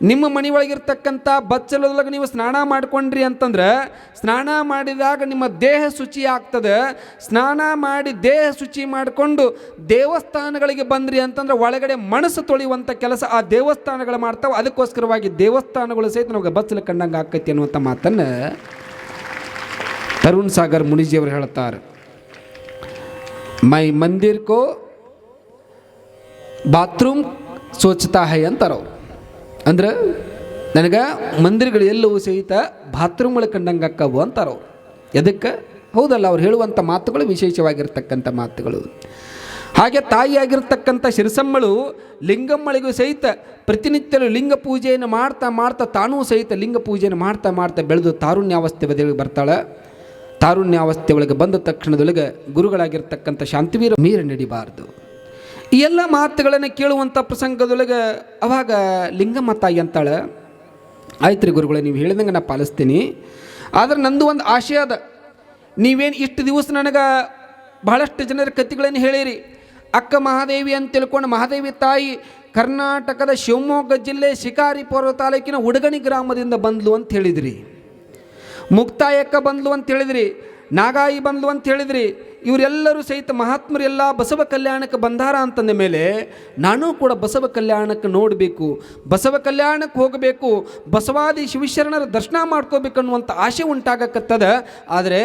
ನಿಮ್ಮ ಮನೆ ಒಳಗಿರ್ತಕ್ಕಂಥ ಬಚ್ಚಲದೊಳಗೆ ನೀವು ಸ್ನಾನ ಮಾಡ್ಕೊಂಡ್ರಿ ಅಂತಂದ್ರೆ ಸ್ನಾನ ಮಾಡಿದಾಗ ನಿಮ್ಮ ದೇಹ ಶುಚಿ ಆಗ್ತದೆ. ಸ್ನಾನ ಮಾಡಿ ದೇಹ ಶುಚಿ ಮಾಡಿಕೊಂಡು ದೇವಸ್ಥಾನಗಳಿಗೆ ಬಂದ್ರಿ ಅಂತಂದ್ರೆ ಒಳಗಡೆ ಮನಸ್ಸು ತೊಳೆಯುವಂಥ ಕೆಲಸ ಆ ದೇವಸ್ಥಾನಗಳು ಮಾಡ್ತಾವೆ. ಅದಕ್ಕೋಸ್ಕರವಾಗಿ ದೇವಸ್ಥಾನಗಳು ಸಹಿತ ನಮಗೆ ಬಚ್ಚಲು ಕಂಡಂಗೆ ಆಕೈತಿ ಅನ್ನುವಂಥ ಮಾತನ್ನು ತರುಣ್ ಸಾಗರ್ ಮುನಿಜಿಯವರು ಹೇಳ್ತಾರೆ. ಮೈ ಮಂದಿರ್ ಕೋ ಬಾತ್ರೂಮ್ ಸ್ವಚ್ಛತಾ ಹೈ ಅಂತಾರವ್ರು. ಅಂದ್ರೆ ನನಗೆ ಮಂದಿರಗಳು ಎಲ್ಲವೂ ಸಹಿತ ಬಾತ್ರೂಮ್ಗಳು ಕಂಡಂಗೆ ಅಕ್ಕವು ಅಂತಾರವ್ರು. ಎದಕ್ಕೆ? ಹೌದಲ್ಲ, ಅವ್ರು ಹೇಳುವಂಥ ಮಾತುಗಳು ವಿಶೇಷವಾಗಿರ್ತಕ್ಕಂಥ ಮಾತುಗಳು. ಹಾಗೆ ತಾಯಿಯಾಗಿರ್ತಕ್ಕಂಥ ಶಿರಸಮ್ಮಳು ಲಿಂಗಮ್ಮಳಿಗೂ ಸಹಿತ ಪ್ರತಿನಿತ್ಯಲು ಲಿಂಗ ಪೂಜೆಯನ್ನು ಮಾಡ್ತಾ ಮಾಡ್ತಾ ತಾನೂ ಸಹಿತ ಲಿಂಗ ಪೂಜೆಯನ್ನು ಮಾಡ್ತಾ ಮಾಡ್ತಾ ಬೆಳೆದು ತಾರುಣ್ಯಾವಸ್ಥೆ ಬದಿಗೆ ಬರ್ತಾಳೆ. ತಾರುಣ್ಯಾವಸ್ಥೆ ಒಳಗೆ ಬಂದ ತಕ್ಷಣದೊಳಗೆ ಗುರುಗಳಾಗಿರ್ತಕ್ಕಂಥ ಶಾಂತಿವೀರ ಮೀರ ನಡಿಬಾರ್ದು. ಈ ಎಲ್ಲ ಮಾತುಗಳನ್ನು ಕೇಳುವಂಥ ಪ್ರಸಂಗದೊಳಗೆ ಅವಾಗ ಲಿಂಗಮ್ಮ ತಾಯಿ ಅಂತಾಳೆ, ಆಯ್ತು ರೀ ಗುರುಗಳೇ, ನೀವು ಹೇಳಿದಂಗೆ ನಾ ಪಾಲಿಸ್ತೀನಿ. ಆದರೆ ನಂದು ಒಂದು ಆಶಯ ಅದ. ನೀವೇನು ಇಷ್ಟು ದಿವಸ ನನಗೆ ಬಹಳಷ್ಟು ಜನರ ಕಥೆಗಳನ್ನು ಹೇಳಿರಿ. ಅಕ್ಕ ಮಹಾದೇವಿ ಅಂತ ತಿಳ್ಕೊಂಡು ಮಹಾದೇವಿ ತಾಯಿ ಕರ್ನಾಟಕದ ಶಿವಮೊಗ್ಗ ಜಿಲ್ಲೆ ಶಿಕಾರಿಪುರ ತಾಲೂಕಿನ ಉಡಗಣಿ ಗ್ರಾಮದಿಂದ ಬಂದ್ಲು ಅಂತ ಹೇಳಿದ್ರಿ. ಮುಕ್ತಾಯಕ್ಕ ಬಂದ್ಲು ಅಂತ ಹೇಳಿದ್ರಿ. ನಾಗಾಯಿ ಬಂದ್ಲು ಅಂತ ಹೇಳಿದ್ರಿ. ಇವರೆಲ್ಲರೂ ಸಹಿತ ಮಹಾತ್ಮರೆಲ್ಲ ಬಸವ ಕಲ್ಯಾಣಕ್ಕೆ ಬಂದಾರ ಅಂತಂದ ಮೇಲೆ ನಾನೂ ಕೂಡ ಬಸವ ಕಲ್ಯಾಣಕ್ಕೆ ನೋಡಬೇಕು, ಬಸವ ಕಲ್ಯಾಣಕ್ಕೆ ಹೋಗಬೇಕು, ಬಸವಾದಿ ಶಿವಶರಣರ ದರ್ಶನ ಮಾಡ್ಕೋಬೇಕನ್ನುವಂಥ ಆಸೆ ಉಂಟಾಗಕತ್ತದ. ಆದರೆ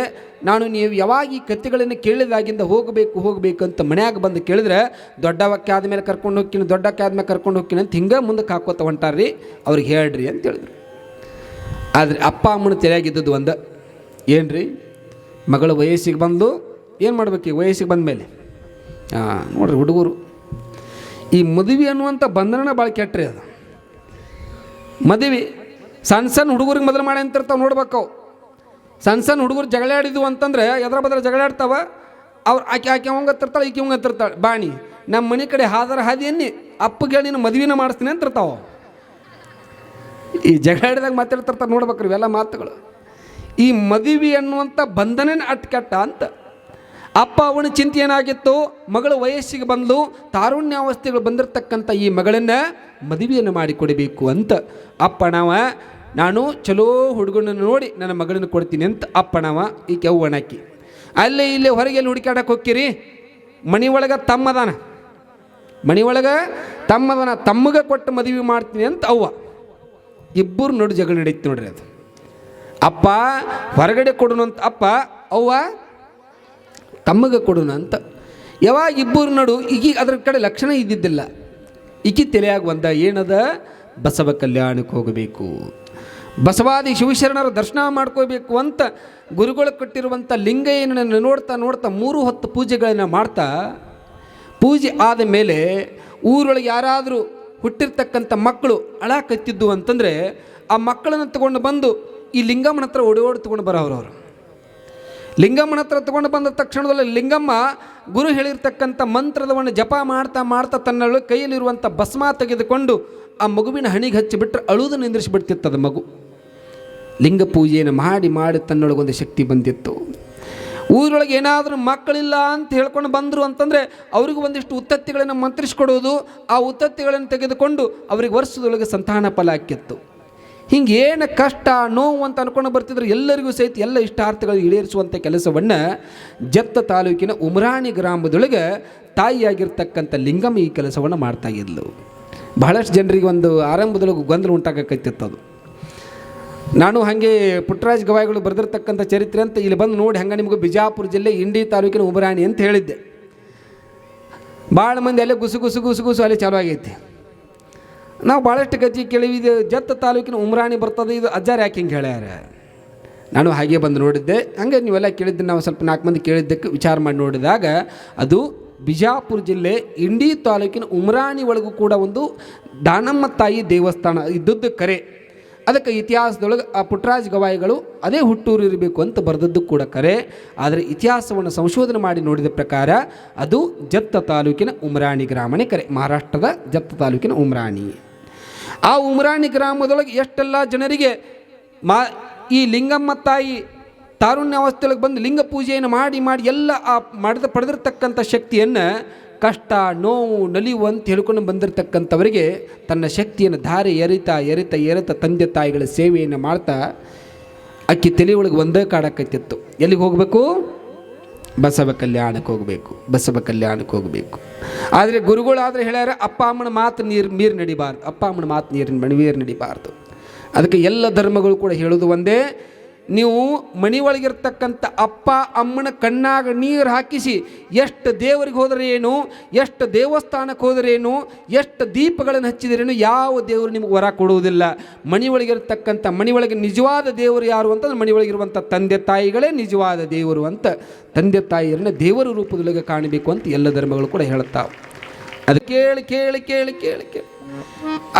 ನಾನು ನೀವು ಯಾವಾಗ ಈ ಕಥೆಗಳನ್ನು ಕೇಳಿದಾಗಿಂದ ಹೋಗಬೇಕು ಅಂತ ಮನ್ಯಾಗ ಬಂದು ಕೇಳಿದ್ರೆ ದೊಡ್ಡವಕ್ಕೆ ಆದಮೇಲೆ ಕರ್ಕೊಂಡು ಹೋಗ್ತೀನಿ, ದೊಡ್ಡಕ್ಕೆ ಆದ್ಮೇಲೆ ಕರ್ಕೊಂಡು ಹೋಗ್ತೀನಿ ಅಂತ ಹಿಂಗೆ ಮುಂದಕ್ಕೆ ಹಾಕೋತ ಹೊಂಟಾರ್ರಿ. ಅವ್ರಿಗೆ ಹೇಳ್ರಿ ಅಂತ ಹೇಳಿದ್ರು. ಆದರೆ ಅಪ್ಪ ಅಮ್ಮನ ತಲೆಯಾಗಿದ್ದದ್ದು ಒಂದು ಏನ್ರಿ, ಮಗಳು ವಯಸ್ಸಿಗೆ ಬಂದು ಏನು ಮಾಡ್ಬೇಕು? ವಯಸ್ಸಿಗೆ ಬಂದ ಮೇಲೆ ನೋಡ್ರಿ ಹುಡುಗರು ಈ ಮದುವೆ ಅನ್ನುವಂಥ ಬಂಧನ ಭಾಳ ಕೆಟ್ಟರೆ. ಅದು ಮದುವೆ ಸಣ್ಣ ಸಣ್ಣ ಹುಡುಗರಿಗೆ ಮೊದಲು ಮಾಡಿ ಅಂತಿರ್ತಾವೆ ನೋಡ್ಬೇಕು. ಸಣ್ಣ ಸಣ್ಣ ಹುಡುಗರು ಜಗಳ ಆಡಿದ್ವು ಅಂತಂದರೆ ಎದ್ರ ಬದ್ರ ಜಗಳ ಆಡ್ತಾವ. ಅವ್ರು ಆಕೆ ಅವಂಗತ್ತಿರ್ತಾಳೆ, ಈಕೆ ಅವಂಗತ್ತಿರ್ತಾಳೆ. ಬಾಣಿ ನಮ್ಮ ಮನೆ ಕಡೆ ಹಾದಿ ಎನ್ನಿ ಅಪ್ಪಗೆ ನೀನು ಮದುವೆನ ಮಾಡಿಸ್ತೀನಿ ಅಂತಿರ್ತಾವೆ. ಈ ಜಗಳ ಆಡಿದಾಗ ಮಾತಾಡ್ತಿರ್ತಾರೆ ನೋಡ್ಬೇಕ್ರಿ ಇವೆಲ್ಲ ಮಾತುಗಳು. ಈ ಮದುವೆ ಅನ್ನುವಂಥ ಬಂಧನ ಅಟ್ಕಟ್ಟ ಅಂತ. ಅಪ್ಪ ಅವನ ಚಿಂತೆ ಏನಾಗಿತ್ತು? ಮಗಳು ವಯಸ್ಸಿಗೆ ಬಂದು ತಾರುಣ್ಯಾವಸ್ಥೆಗಳು ಬಂದಿರತಕ್ಕಂಥ ಈ ಮಗಳನ್ನು ಮದುವೆಯನ್ನು ಮಾಡಿಕೊಡಬೇಕು ಅಂತ ನಾನು ಚಲೋ ಹುಡುಗನನ್ನು ನೋಡಿ ನನ್ನ ಮಗಳನ್ನು ಕೊಡ್ತೀನಿ ಅಂತ ಅಪ್ಪಣವ ಈಕೆ ಅವ್ವಣಾಕಿ ಅಲ್ಲೇ ಇಲ್ಲೇ ಹೊರಗೆಲ್ಲಿ ಹುಡುಕಾಡಕ್ಕೆ ಹೋಗ್ತೀರಿ? ಮನೆಯೊಳಗೆ ತಮ್ಮದಾನ, ತಮ್ಮಗೆ ಕೊಟ್ಟು ಮದುವೆ ಮಾಡ್ತೀನಿ ಅಂತ ಅವ್ವ. ಇಬ್ಬರು ನೋಡಿ ಜಗಳ ನಡೀತು ನೋಡ್ರಿ. ಅದು ಅಪ್ಪ ಹೊರಗಡೆ ಕೊಡೋಣ ಅಂತ ಅಪ್ಪ, ಅವ್ವ ತಮ್ಮಗೆ ಕೊಡೋಣ ಅಂತ. ಯಾವಾಗ ಇಬ್ಬರು ನಡು ಈಗೀಗ ಅದ್ರ ಕಡೆ ಲಕ್ಷಣ ಇದ್ದಿದ್ದಿಲ್ಲ. ಈಕಿ ತಲೆಯಾಗ ಒಂದ ಏನದ? ಬಸವ ಕಲ್ಯಾಣಕ್ಕೆ ಹೋಗಬೇಕು, ಬಸವಾದಿ ಶಿವಶರಣರ ದರ್ಶನ ಮಾಡ್ಕೋಬೇಕು ಅಂತ ಗುರುಗಳು ಕೊಟ್ಟಿರುವಂಥ ಲಿಂಗಯ್ಯನನ್ನು ನೋಡ್ತಾ 3 ಹೊತ್ತು ಪೂಜೆಗಳನ್ನು ಮಾಡ್ತಾ, ಪೂಜೆ ಆದ ಮೇಲೆ ಊರೊಳಗೆ ಯಾರಾದರೂ ಹುಟ್ಟಿರ್ತಕ್ಕಂಥ ಮಕ್ಕಳು ಅಳಾಕತ್ತಿದ್ದು ಅಂತಂದರೆ ಆ ಮಕ್ಕಳನ್ನು ತಗೊಂಡು ಬಂದು ಈ ಲಿಂಗಮ್ಮನ ಹತ್ರ ಓಡಿ ತೊಗೊಂಡು ಬರೋರು. ಲಿಂಗಮ್ಮನ ಹತ್ರ ತಗೊಂಡು ಬಂದ ತಕ್ಷಣದಲ್ಲಿ ಲಿಂಗಮ್ಮ ಗುರು ಹೇಳಿರ್ತಕ್ಕಂಥ ಮಂತ್ರದವನ್ನು ಜಪ ಮಾಡ್ತಾ ಮಾಡ್ತಾ ತನ್ನ ಕೈಯಲ್ಲಿರುವಂಥ ಭಸ್ಮ ತೆಗೆದುಕೊಂಡು ಆ ಮಗುವಿನ ಹಣಿಗೆ ಹಚ್ಚಿಬಿಟ್ರೆ ಅಳುವುದು ನಿಂದ್ರಿಸಿಬಿಡ್ತಿತ್ತದ ಮಗು. ಲಿಂಗ ಪೂಜೆಯನ್ನು ಮಾಡಿ ಮಾಡಿ ತನ್ನೊಳಗೊಂದು ಶಕ್ತಿ ಬಂದಿತ್ತು. ಊರೊಳಗೆ ಏನಾದರೂ ಮಕ್ಕಳಿಲ್ಲ ಅಂತ ಹೇಳ್ಕೊಂಡು ಬಂದರು ಅಂತಂದರೆ ಅವ್ರಿಗೂ ಒಂದಿಷ್ಟು ಉತ್ತತ್ತಿಗಳನ್ನು ಮಂತ್ರಿಸ್ಕೊಡೋದು, ಆ ಉತ್ತತ್ತಿಗಳನ್ನು ತೆಗೆದುಕೊಂಡು ಅವ್ರಿಗೆ ವರ್ಷದೊಳಗೆ ಸಂತಾನ ಫಲ ಆಕ್ಕಿತ್ತು. ಹಿಂಗೆ ಏನು ಕಷ್ಟ ನೋವು ಅಂತ ಅನ್ಕೊಂಡು ಬರ್ತಿದ್ರು ಎಲ್ಲರಿಗೂ ಸಹಿತ ಎಲ್ಲ ಇಷ್ಟಾರ್ಥಗಳು ಈಡೇರಿಸುವಂಥ ಕೆಲಸವನ್ನು ಜತ್ತ ತಾಲೂಕಿನ ಉಮರಾಣಿ ಗ್ರಾಮದೊಳಗೆ ತಾಯಿಯಾಗಿರ್ತಕ್ಕಂಥ ಲಿಂಗಮ್ಮ ಈ ಕೆಲಸವನ್ನು ಮಾಡ್ತಾ ಇದ್ಲು. ಬಹಳಷ್ಟು ಜನರಿಗೆ ಒಂದು ಆರಂಭದೊಳಗೆ ಗೊಂದಲ ಉಂಟಾಗಕತ್ತಿತ್ತದು. ನಾನು ಹಾಗೆ ಪುಟ್ಟರಾಜ್ ಗವಾಯಿಗಳು ಬರೆದಿರ್ತಕ್ಕಂಥ ಚರಿತ್ರೆ ಅಂತ ಇಲ್ಲಿ ಬಂದು ನೋಡಿ ಹಂಗೆ ನಿಮಗೂ ಬಿಜಾಪುರ ಜಿಲ್ಲೆ ಇಂಡಿ ತಾಲೂಕಿನ ಉಮರಾಣಿ ಅಂತ ಹೇಳಿದ್ದೆ. ಭಾಳ ಮಂದಿ ಅಲ್ಲೇ ಗುಸು ಅಲ್ಲಿ ಚಾಲು ಆಗೈತಿ. ನಾವು ಭಾಳಷ್ಟು ಗತಿ ಕೇಳಿವಿದೆ, ಜತ್ತ ತಾಲೂಕಿನ ಉಮ್ರಾಣಿ ಬರ್ತದೆ, ಇದು ಅಜ್ಜಾರು ಯಾಕೆ ಹಿಂಗೆ ಹೇಳ್ಯಾರ. ನಾನು ಹಾಗೆ ಬಂದು ನೋಡಿದ್ದೆ. ಹಂಗೆ ನೀವೆಲ್ಲ ಕೇಳಿದ್ದೆ, ನಾವು ಸ್ವಲ್ಪ 4 ಮಂದಿ ಕೇಳಿದ್ದಕ್ಕೆ ವಿಚಾರ ಮಾಡಿ ನೋಡಿದಾಗ ಅದು ಬಿಜಾಪುರ ಜಿಲ್ಲೆ ಇಂಡಿ ತಾಲೂಕಿನ ಉಮ್ರಾಣಿ ಒಳಗೂ ಕೂಡ ಒಂದು ದಾನಮ್ಮ ತಾಯಿ ದೇವಸ್ಥಾನ ಇದ್ದದ್ದು ಕರೆ. ಅದಕ್ಕೆ ಇತಿಹಾಸದೊಳಗೆ ಆ ಪುಟ್ಟರಾಜ ಗವಾಯಿಗಳು ಅದೇ ಹುಟ್ಟೂರು ಇರಬೇಕು ಅಂತ ಬರೆದದ್ದು ಕೂಡ ಕರೆ. ಆದರೆ ಇತಿಹಾಸವನ್ನು ಸಂಶೋಧನೆ ಮಾಡಿ ನೋಡಿದ ಪ್ರಕಾರ ಅದು ಜತ್ತ ತಾಲೂಕಿನ ಉಮ್ರಾಣಿ ಗ್ರಾಮನೇ ಕರೆ, ಮಹಾರಾಷ್ಟ್ರದ ಜತ್ತ ತಾಲೂಕಿನ ಉಮ್ರಾಣಿ. ಆ ಉಮ್ರಾಣಿ ಗ್ರಾಮದೊಳಗೆ ಎಷ್ಟೆಲ್ಲ ಜನರಿಗೆ ಈ ಲಿಂಗಮ್ಮ ತಾಯಿ ತಾರುಣ್ಯಾವಸ್ಥೆಯೊಳಗೆ ಬಂದು ಲಿಂಗ ಪೂಜೆಯನ್ನು ಮಾಡಿ ಎಲ್ಲ ಆ ಪಡೆದಿರ್ತಕ್ಕಂಥ ಶಕ್ತಿಯನ್ನು ಕಷ್ಟ ನೋವು ನಲಿವು ಅಂತ ಹೇಳ್ಕೊಂಡು ಬಂದಿರತಕ್ಕಂಥವರಿಗೆ ತನ್ನ ಶಕ್ತಿಯನ್ನು ಧಾರೆ ಎರಿತ ತಂದೆ ತಾಯಿಗಳ ಸೇವೆಯನ್ನು ಮಾಡ್ತಾ ಅಕ್ಕಿ ತಲೆ ಒಳಗೆ ಒಂದೇ ಕಾಡಕತ್ತಿತ್ತು. ಎಲ್ಲಿಗೆ ಹೋಗಬೇಕು? ಬಸವ ಕಲ್ಯಾಣಕ್ಕೆ ಹೋಗಬೇಕು. ಆದರೆ ಗುರುಗಳಾದರೆ ಹೇಳ್ಯಾರ, ಅಪ್ಪ ಅಮ್ಮನ ಮಾತು ನೀರು ನಡಿಬಾರ್ದು. ಅದಕ್ಕೆ ಎಲ್ಲ ಧರ್ಮಗಳು ಕೂಡ ಹೇಳೋದು ಒಂದೇ, ನೀವು ಮನೆ ಒಳಗಿರ್ತಕ್ಕಂಥ ಅಪ್ಪ ಅಮ್ಮನ ಕಣ್ಣಾಗ ನೀರು ಹಾಕಿಸಿ ಎಷ್ಟು ದೇವರಿಗೆ ಹೋದರೆ ಏನು, ಎಷ್ಟು ದೇವಸ್ಥಾನಕ್ಕೆ ಹೋದರೆ ಏನು, ಎಷ್ಟು ದೀಪಗಳನ್ನು ಹಚ್ಚಿದ್ರೇನು, ಯಾವ ದೇವರು ನಿಮಗೆ ವರ ಕೊಡುವುದಿಲ್ಲ. ಮನೆಯೊಳಗೆ ನಿಜವಾದ ದೇವರು ಯಾರು ಅಂತಂದ್ರೆ ಮನೆಯೊಳಗಿರುವಂಥ ತಂದೆ ತಾಯಿಗಳೇ ನಿಜವಾದ ದೇವರು ಅಂತ, ತಂದೆ ತಾಯಿಯರನ್ನ ದೇವರ ರೂಪದೊಳಗೆ ಕಾಣಬೇಕು ಅಂತ ಎಲ್ಲ ಧರ್ಮಗಳು ಕೂಡ ಹೇಳ್ತಾವೆ. ಅದು ಕೇಳಿ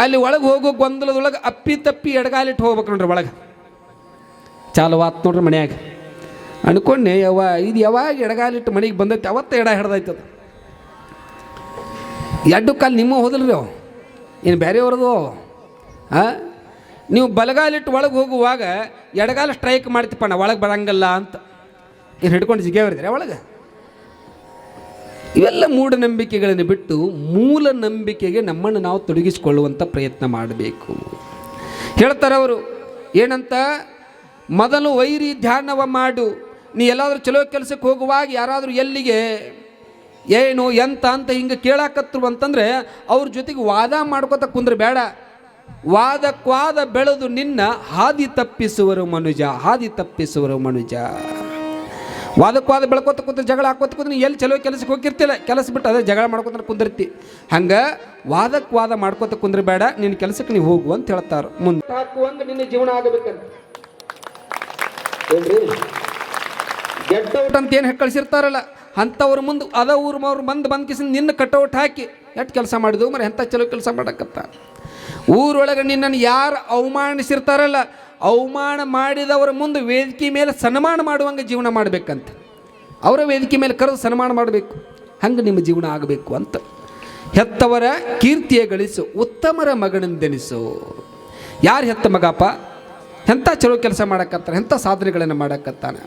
ಅಲ್ಲಿ ಒಳಗೆ ಹೋಗೋ ಗೊಂದಲದೊಳಗೆ ಅಪ್ಪಿ ತಪ್ಪಿ ಎಡಗಾಲಿಟ್ಟು ಹೋಗ್ಬೇಕು ನೋಡ್ರಿ. ಒಳಗೆ ಚಾಲುವಾತ್ ನೋಡ್ರಿ ಮನ್ಯಾಗ ಅನ್ಕೊಂಡೆ, ಇದು ಯಾವಾಗ ಎಡಗಾಲಿಟ್ಟು ಮನೆಗೆ ಬಂದೈತೆ ಅವತ್ತ ಎಡ ಹಿಡ್ದೈತದ. ಎರಡು ಕಾಲು ನಿಮ್ಮ ಹೋದಲ್ರಿ ಅವು, ಏನು ಬೇರೆಯವ್ರದು. ನೀವು ಬಲಗಾಲಿಟ್ಟು ಒಳಗೆ ಹೋಗುವಾಗ ಎಡಗಾಲ ಸ್ಟ್ರೈಕ್ ಮಾಡ್ತೀಪ್ಪ, ನಾ ಒಳಗೆ ಬರಂಗಲ್ಲ ಅಂತ ಏನು ಹಿಡ್ಕೊಂಡು ಜಿಗ್ಯಾವರಿದ್ರೆ ಒಳಗೆ. ಇವೆಲ್ಲ ಮೂಢನಂಬಿಕೆಗಳನ್ನು ಬಿಟ್ಟು ಮೂಲ ನಂಬಿಕೆಗೆ ನಮ್ಮನ್ನು ನಾವು ತೊಡಗಿಸಿಕೊಳ್ಳುವಂಥ ಪ್ರಯತ್ನ ಮಾಡಬೇಕು. ಹೇಳ್ತಾರೆ ಅವರು ಏನಂತ, ಮೊದಲು ವೈರಿ ಧ್ಯಾನವ ಮಾಡು. ನೀ ಎಲ್ಲಾದರೂ ಚಲೋ ಕೆಲಸಕ್ಕೆ ಹೋಗುವಾಗ ಯಾರಾದರೂ ಎಲ್ಲಿಗೆ ಏನು ಎಂತ ಅಂತ ಹಿಂಗೆ ಕೇಳಾಕತ್ರು ಅಂತಂದರೆ ಅವ್ರ ಜೊತೆಗೆ ವಾದ ಮಾಡ್ಕೋತ ಕುಂದ್ರೆ ಬೇಡ. ವಾದಕ್ವಾದ ಬೆಳೆದು ನಿನ್ನ ಹಾದಿ ತಪ್ಪಿಸುವರು ಮನುಜ. ವಾದಕ್ವಾದ ಬೆಳ್ಕೊತ ಕೂತ್ರೆ ಜಗಳ ಹಾಕೋತ ಕೂತ್ರೆ ನೀ ಎಲ್ಲಿ ಚಲೋ ಕೆಲಸಕ್ಕೆ ಹೋಗಿರ್ತಿಲ್ಲ, ಕೆಲಸ ಬಿಟ್ಟು ಅದೇ ಜಗಳ ಮಾಡ್ಕೊತ ಕುಂದಿರ್ತಿ. ಹಂಗೆ ವಾದ ಮಾಡ್ಕೋತ ಕುಂದ್ರೆ ಬೇಡ, ನಿನ್ನ ಕೆಲಸಕ್ಕೆ ನೀವು ಹೋಗು ಅಂತ ಹೇಳ್ತಾರೆ. ಮುಂದೆ ಹಾಕುವಂಗೆ ನಿನ್ನ ಜೀವನ ಆಗಬೇಕಂತ ಏನ್ರಿ, ಗೆಟ್ಟೌಟ್ ಅಂತ ಏನು ಕಳಿಸಿರ್ತಾರಲ್ಲ ಅಂಥವ್ರ ಮುಂದೆ ಅದ ಊರು ಬಂದು ಕಿಸಿಂದ ನಿನ್ನ ಕಟ್ಔಟ್ ಹಾಕಿ ಎಷ್ಟು ಕೆಲಸ ಮಾಡಿದ್ವು ಮರೆ ಎಂಥ ಚಲೋ ಕೆಲಸ ಮಾಡಕತ್ತ. ಊರೊಳಗೆ ನಿನ್ನನ್ನು ಯಾರು ಅವಮಾನಿಸಿರ್ತಾರಲ್ಲ, ಅವಮಾನ ಮಾಡಿದವರ ಮುಂದೆ ವೇದಿಕೆ ಮೇಲೆ ಸನ್ಮಾನ ಮಾಡುವಂಗೆ ಜೀವನ ಮಾಡಬೇಕಂತ. ಅವರ ವೇದಿಕೆ ಮೇಲೆ ಕರೆದು ಸನ್ಮಾನ ಮಾಡಬೇಕು, ಹಂಗೆ ನಿಮ್ಮ ಜೀವನ ಆಗಬೇಕು ಅಂತ. ಹೆತ್ತವರ ಕೀರ್ತಿಯ ಗಳಿಸು, ಉತ್ತಮರ ಮಗನೆಂದೆನಿಸು. ಯಾರು ಹೆತ್ತ ಮಗಪ್ಪ, ಎಂಥ ಚಲೋ ಕೆಲಸ ಮಾಡಕತ್ತಾನೆ, ಎಂಥ ಸಾಧನೆಗಳನ್ನು ಮಾಡಕತ್ತಾನೆ,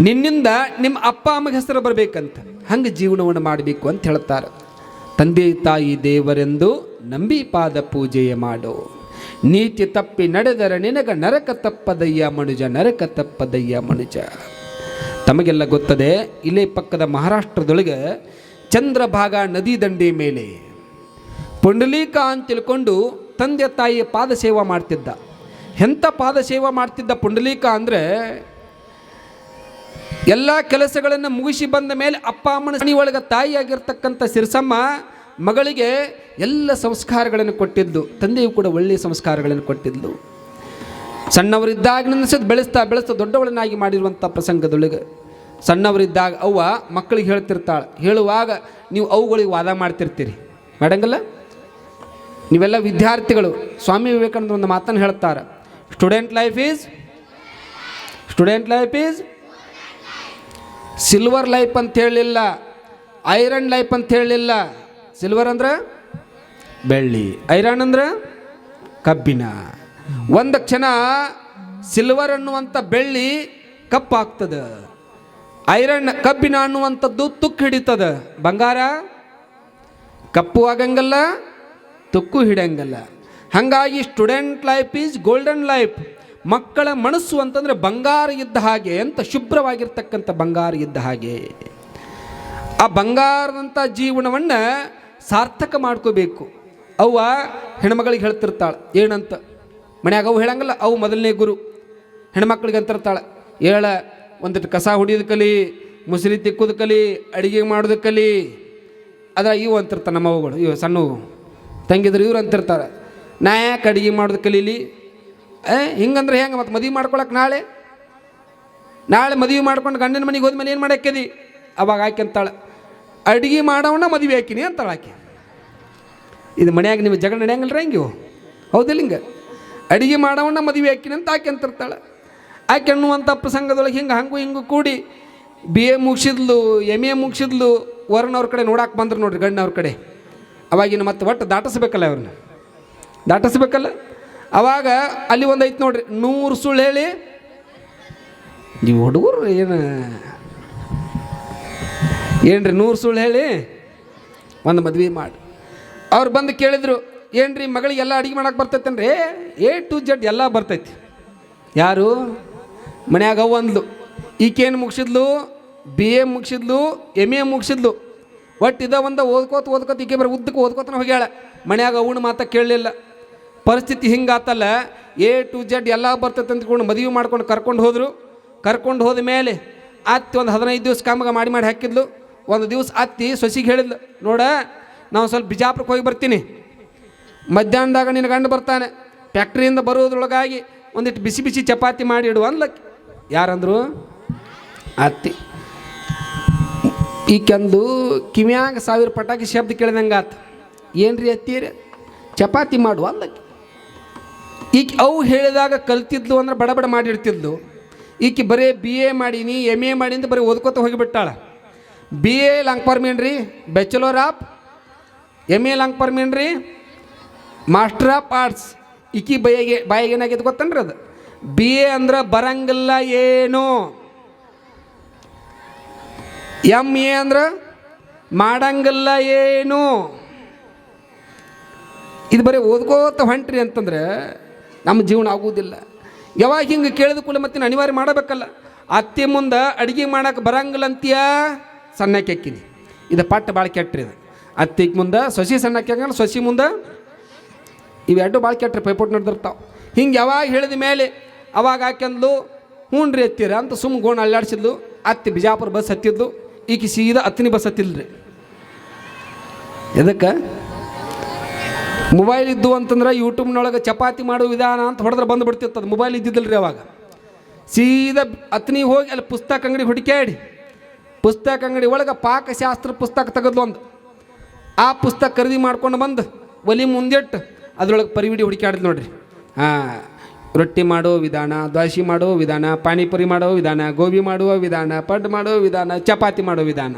ನಿನ್ನಿಂದ ನಿಮ್ಮ ಅಪ್ಪ ಅಮ್ಮಗೆ ಹೆಸರು ಬರಬೇಕಂತ, ಹಂಗೆ ಜೀವನವನ್ನು ಮಾಡಬೇಕು ಅಂತ ಹೇಳ್ತಾರೆ. ತಂದೆ ತಾಯಿ ದೇವರೆಂದು ನಂಬಿ ಪಾದ ಪೂಜೆಯ ಮಾಡು, ನೀತಿ ತಪ್ಪಿ ನಡೆದರೆ ನಿನಗ ನರಕ ತಪ್ಪದಯ್ಯ ಮನುಜ. ತಮಗೆಲ್ಲ ಗೊತ್ತದೆ, ಇಲ್ಲೇ ಪಕ್ಕದ ಮಹಾರಾಷ್ಟ್ರದೊಳಗೆ ಚಂದ್ರಭಾಗ ನದಿ ದಂಡೆ ಮೇಲೆ ಪುಂಡಲೀಕ ಅಂತ ತಿಳ್ಕೊಂಡು ತಂದೆ ತಾಯಿಯ ಪಾದ ಸೇವಾ ಮಾಡ್ತಿದ್ದ. ಎಂಥ ಪಾದ ಸೇವಾ ಮಾಡ್ತಿದ್ದ ಪುಂಡಲೀಕ ಅಂದರೆ, ಎಲ್ಲ ಕೆಲಸಗಳನ್ನು ಮುಗಿಸಿ ಬಂದ ಮೇಲೆ ಅಪ್ಪ ಅಮ್ಮನ ಮನೆಯೊಳಗೆ ತಾಯಿಯಾಗಿರ್ತಕ್ಕಂಥ ಸಿರಸಮ್ಮ ಮಗಳಿಗೆ ಎಲ್ಲ ಸಂಸ್ಕಾರಗಳನ್ನು ಕೊಟ್ಟಿದ್ದು, ತಂದೆಯು ಕೂಡ ಒಳ್ಳೆಯ ಸಂಸ್ಕಾರಗಳನ್ನು ಕೊಟ್ಟಿದ್ದು. ಸಣ್ಣವರಿದ್ದಾಗ ನೆನೆಸೋದು ಬೆಳೆಸ್ತಾ ದೊಡ್ಡವಳನ್ನಾಗಿ ಮಾಡಿರುವಂಥ ಪ್ರಸಂಗದೊಳಗೆ ಸಣ್ಣವರಿದ್ದಾಗ ಅವ್ವ ಮಕ್ಕಳಿಗೆ ಹೇಳ್ತಿರ್ತಾಳೆ. ಹೇಳುವಾಗ ನೀವು ಅವುಗಳಿಗೆ ವಾದ ಮಾಡ್ತಿರ್ತೀರಿ, ಮಾಡಂಗಲ್ಲ. ನೀವೆಲ್ಲ ವಿದ್ಯಾರ್ಥಿಗಳು, ಸ್ವಾಮಿ ವಿವೇಕಾನಂದ ಒಂದು ಮಾತನ್ನು ಹೇಳ್ತಾರೆ, student life is silver life ಅಂತ ಹೇಳಲಿಲ್ಲ, ಐರನ್ ಲೈಫ್ ಅಂತ ಹೇಳಲಿಲ್ಲ. ಸಿಲ್ವರ್ ಅಂದ್ರೆ ಬೆಳ್ಳಿ, ಐರನ್ ಅಂದ್ರೆ ಕಬ್ಬಿಣ. ಒಂದು ಕ್ಷಣ ಸಿಲ್ವರ್ ಅನ್ನುವಂಥ ಬೆಳ್ಳಿ ಕಪ್ಪಾಗ್ತದೆ, ಐರನ್ ಕಬ್ಬಿಣ ಅನ್ನುವಂಥದ್ದು ತುಕ್ಕು ಹಿಡಿತದ. ಬಂಗಾರ ಕಪ್ಪು ಆಗಂಗಲ್ಲ, ತುಕ್ಕು ಹಿಡಂಗಲ್ಲ. ಹಾಗಾಗಿ student life is golden life. ಮಕ್ಕಳ ಮನಸ್ಸು ಅಂತಂದರೆ ಬಂಗಾರ ಇದ್ದ ಹಾಗೆ ಅಂತ, ಶುಭ್ರವಾಗಿರ್ತಕ್ಕಂಥ ಬಂಗಾರ ಇದ್ದ ಹಾಗೆ. ಆ ಬಂಗಾರದಂಥ ಜೀವನವನ್ನು ಸಾರ್ಥಕ ಮಾಡ್ಕೋಬೇಕು. ಅವ್ವ ಹೆಣ್ಮಗಳಿಗೆ ಹೇಳ್ತಿರ್ತಾಳೆ ಏನಂತ, ಮನ್ಯಾಗ ಅವು ಹೇಳಂಗಲ್ಲ, ಅವು ಮೊದಲನೇ ಗುರು. ಹೆಣ್ಮಕ್ಳಿಗೆ ಅಂತಿರ್ತಾಳೆ, ಹೇಳ ಒಂದಿಟ್ಟು ಕಸ ಹೊಡಿಯೋದು ಕಲಿ, ಮುಸುರಿ ತಿಕ್ಕೋದು ಕಲಿ, ಅಡುಗೆ ಮಾಡೋದು ಕಲಿ. ಅದ ಇವು ಅಂತಿರ್ತಾಳೆ ನಮ್ಮವುಗಳು, ಇವು ಸಣ್ಣವು ತಂಗಿದ್ರು ಇವ್ರು ಅಂತಿರ್ತಾರೆ, ನಾ ಯಾಕೆ ಅಡುಗೆ ಮಾಡೋದು ಕಲೀಲಿ, ಹಿಂಗಂದ್ರೆ ಹೆಂಗೆ ಮತ್ತು ಮದುವೆ ಮಾಡ್ಕೊಳಕ್ಕೆ ನಾಳೆ ಮದುವೆ ಮಾಡ್ಕೊಂಡು ಗಂಡನ ಮನೆಗೆ ಹೋದ್ಮೇಲೆ ಏನು ಮಾಡಾಕ್ಯದಿ? ಅವಾಗ ಆಕೆ ಅಂತಾಳೆ, ಅಡುಗೆ ಮಾಡೋವನ್ನ ಮದುವೆ ಹಾಕಿನಿ ಅಂತಾಳೆ ಆಕೆ. ಇದು ಮನ್ಯಾಗ ನಿಮಗೆ ಜಗಳ ನಡೆಯಂಗಿಲ್ಲ ರೀ ಹೆಂಗೆ? ಹೌದಿಲ್ಲ? ಹಿಂಗೆ ಅಡುಗೆ ಮಾಡೋವನ್ನ ಮದುವೆ ಹಾಕಿನಿ ಅಂತ ಆಕೆ ಅಂತಿರ್ತಾಳೆ. ಆಕೆ ಅನ್ನುವಂಥ ಪ್ರಸಂಗದೊಳಗೆ ಹಂಗೂ ಹಿಂಗೂ ಕೂಡಿ BA ಮುಗಿಸಿದ್ಲು, MA ಮುಗಿಸಿದ್ಲು, ವರ್ಣವ್ರ ಕಡೆ ನೋಡಕ್ಕೆ ಬಂದ್ರು ನೋಡ್ರಿ ಗಂಡನವ್ರ ಕಡೆ. ಅವಾಗಿನ ಮತ್ತೆ ಒಟ್ಟು ದಾಟಿಸ್ಬೇಕಲ್ಲ, ಅವ್ರನ್ನ ದಾಟಿಸ್ಬೇಕಲ್ಲ. ಅವಾಗ ಅಲ್ಲಿ ಒಂದು ಐತೆ ನೋಡ್ರಿ, 100 ಸುಳ್ಳು ಹೇಳಿ, ನೀವು ಹುಡುಗರು ಏನ್ರಿ 100 ಸುಳ್ಳು ಹೇಳಿ ಒಂದು ಮದ್ವೆ ಮಾಡಿ. ಅವ್ರು ಬಂದು ಕೇಳಿದ್ರು, ಏನ್ರಿ ಮಗಳಿಗೆಲ್ಲ ಅಡುಗೆ ಮಾಡಕ್ಕೆ ಬರ್ತೈತೇನ್ರಿ? A to Z ಎಲ್ಲ ಬರ್ತೈತಿ. ಯಾರು? ಮನ್ಯಾಗ ಅವು ಅಂದ್ಲು. ಈಕೇನು ಮುಗಿಸಿದ್ಲು? BA ಮುಗಿಸಿದ್ಲು, MA ಮುಗಿಸಿದ್ಲು. ಒಟ್ಟು ಇದ ಒಂದು ಓದ್ಕೋತ ಈಕೆ ಬರೀ ಉದ್ದಕ್ಕೆ ಓದ್ಕೋತನ ಹೋಗ್ಯಾಳ. ಮನ್ಯಾಗ ಅವನ ಮಾತ ಕೇಳಲಿಲ್ಲ. ಪರಿಸ್ಥಿತಿ ಹಿಂಗಾತಲ್ಲ, A to Z ಎಲ್ಲ ಬರ್ತೈತೆ ಅಂದ್ಕೊಂಡು ಮದುವೆ ಮಾಡ್ಕೊಂಡು ಕರ್ಕೊಂಡು ಹೋದ ಮೇಲೆ ಅತ್ತಿ ಒಂದು 15 ದಿವಸ ಕಾಮಗ ಮಾಡಿ ಹಾಕಿದ್ಲು. ಒಂದು ದಿವಸ ಅತ್ತಿ ಸೊಸಿಗೆ ಹೇಳಿದ್ಲು, ನೋಡ ನಾವು ಸ್ವಲ್ಪ ಬಿಜಾಪುರಕ್ಕೆ ಹೋಗಿ ಬರ್ತೀನಿ, ಮಧ್ಯಾಹ್ನದಾಗ ನಿನ್ನ ಗಂಡು ಬರ್ತಾನೆ, ಫ್ಯಾಕ್ಟ್ರಿಯಿಂದ ಬರೋದ್ರೊಳಗಾಗಿ ಒಂದಿಟ್ಟು ಬಿಸಿ ಚಪಾತಿ ಮಾಡಿ ಇಡು ಅನ್ಲಕ್ಕೆ. ಯಾರಂದ್ರು? ಅತ್ತಿ. ಈಕೆಂದು ಕಿವ್ಯಾಗ 1000 ಪಟಾಕಿ ಶಬ್ದ ಕೇಳಿದಂಗೆ ಆತ. ಏನ್ರಿ ಅತ್ತೀರಿ, ಚಪಾತಿ ಮಾಡುವ ಅಲ್ಲಕ್ಕೆ. ಈಕೆ ಅವು ಹೇಳಿದಾಗ ಕಲ್ತಿದ್ಲು ಅಂದ್ರೆ ಬಡ ಮಾಡಿಡ್ತಿದ್ಲು. ಈಕೆ ಬರೀ BA ಮಾಡೀನಿ, MA ಮಾಡೀನಿ ಬರೀ ಓದ್ಕೋತ ಹೋಗಿಬಿಟ್ಟಾಳ. BA ಲಾಂಗ್ ಫಾರ್ಮ್ ಏನ್ರಿ? Bachelor of. MA long form ಏನ್ರಿ? Master of arts. ಈಕಿ ಬಾಯಿಗೆ ಏನಾಗೈತೆ ಗೊತ್ತನ್ರಿ? ಅದು BA ಅಂದ್ರೆ ಬರಂಗಿಲ್ಲ ಏನು, MA ಅಂದ್ರೆ ಮಾಡಂಗಿಲ್ಲ ಏನು. ಇದು ಬರೀ ಓದ್ಕೋತ ಹೊಂಟ್ರಿ ಅಂತಂದ್ರೆ ನಮ್ಮ ಜೀವನ ಆಗುವುದಿಲ್ಲ. ಯಾವಾಗ ಹಿಂಗೆ ಕೇಳಿದ ಕೂಡಲೇ ಮತ್ತೆ ಅನಿವಾರ್ಯ ಮಾಡಬೇಕಲ್ಲ. ಅತ್ತೆ ಮುಂದೆ ಅಡುಗೆ ಮಾಡೋಕೆ ಬರಂಗಿಲ್ಲ ಅಂತೀಯ, ಸಣ್ಣಕ್ಕೆ ಹಾಕಿನಿ. ಇದು ಪಟ್ಟ ಭಾಳ ಕೆಟ್ಟ್ರಿ. ಇದು ಅತ್ತಿಗೆ ಮುಂದೆ ಸೊಸಿ ಸಣ್ಣಕ್ಕೆ ಹಾಕಂಗಿಲ್ಲ, ಸೊಸಿ ಮುಂದೆ ಇವೆರಡು ಭಾಳ ಕೆಟ್ಟ್ರಿ, ಪೈಪೋಟ್ ನಡೆದಿರ್ತಾವೆ. ಹಿಂಗೆ ಯಾವಾಗ ಹೇಳಿದ ಮೇಲೆ ಅವಾಗ ಹಾಕ್ಯಂದ್ಲು, ಹ್ಞೂ ರೀ ಎತ್ತೀರ ಅಂತ ಸುಮ್ಮ ಗೋಣ ಅಲ್ಲಾಡ್ಸಿದ್ಲು. ಅತ್ತಿ ಬಿಜಾಪುರ ಬಸ್ ಹತ್ತಿದ್ಲು, ಈಕೆ ಸೀದಾ ಹತ್ತನೇ ಬಸ್ ಹತ್ತಿಲ್ರಿ. ಎದಕ್ಕೆ? ಮೊಬೈಲ್ ಇದ್ದು ಅಂತಂದ್ರೆ ಯೂಟ್ಯೂಬ್ನೊಳಗೆ ಚಪಾತಿ ಮಾಡೋ ವಿಧಾನ ಅಂತ ಹೊಡೆದ್ರೆ ಬಂದುಬಿಡ್ತಿತ್ತು. ಅದು ಮೊಬೈಲ್ ಇದ್ದಿದ್ದಿಲ್ಲ ರೀ ಅವಾಗ. ಸೀದಾ ಹತ್ತನಿಗೆ ಹೋಗಿ ಅಲ್ಲಿ ಪುಸ್ತಕ ಅಂಗಡಿ ಹುಡುಕ್ಯಾಡಿ, ಪುಸ್ತಕ ಅಂಗಡಿ ಒಳಗೆ ಪಾಕಶಾಸ್ತ್ರ ಪುಸ್ತಕ ತೆಗೆದು ಒಂದು ಆ ಪುಸ್ತಕ ಖರೀದಿ ಮಾಡ್ಕೊಂಡು ಬಂದು ಒಲಿ ಮುಂದಿಟ್ಟು ಅದ್ರೊಳಗೆ ಪರಿವಿಡಿ ಹುಡುಕ್ಯಾಡಿದ್ ನೋಡ್ರಿ. ರೊಟ್ಟಿ ಮಾಡೋ ವಿಧಾನ, ದ್ವಾಸೆ ಮಾಡೋ ವಿಧಾನ, ಪಾನಿಪುರಿ ಮಾಡೋ ವಿಧಾನ, ಗೋಬಿ ಮಾಡುವ ವಿಧಾನ, ಪಡ್ಡು ಮಾಡೋ ವಿಧಾನ, ಚಪಾತಿ ಮಾಡೋ ವಿಧಾನ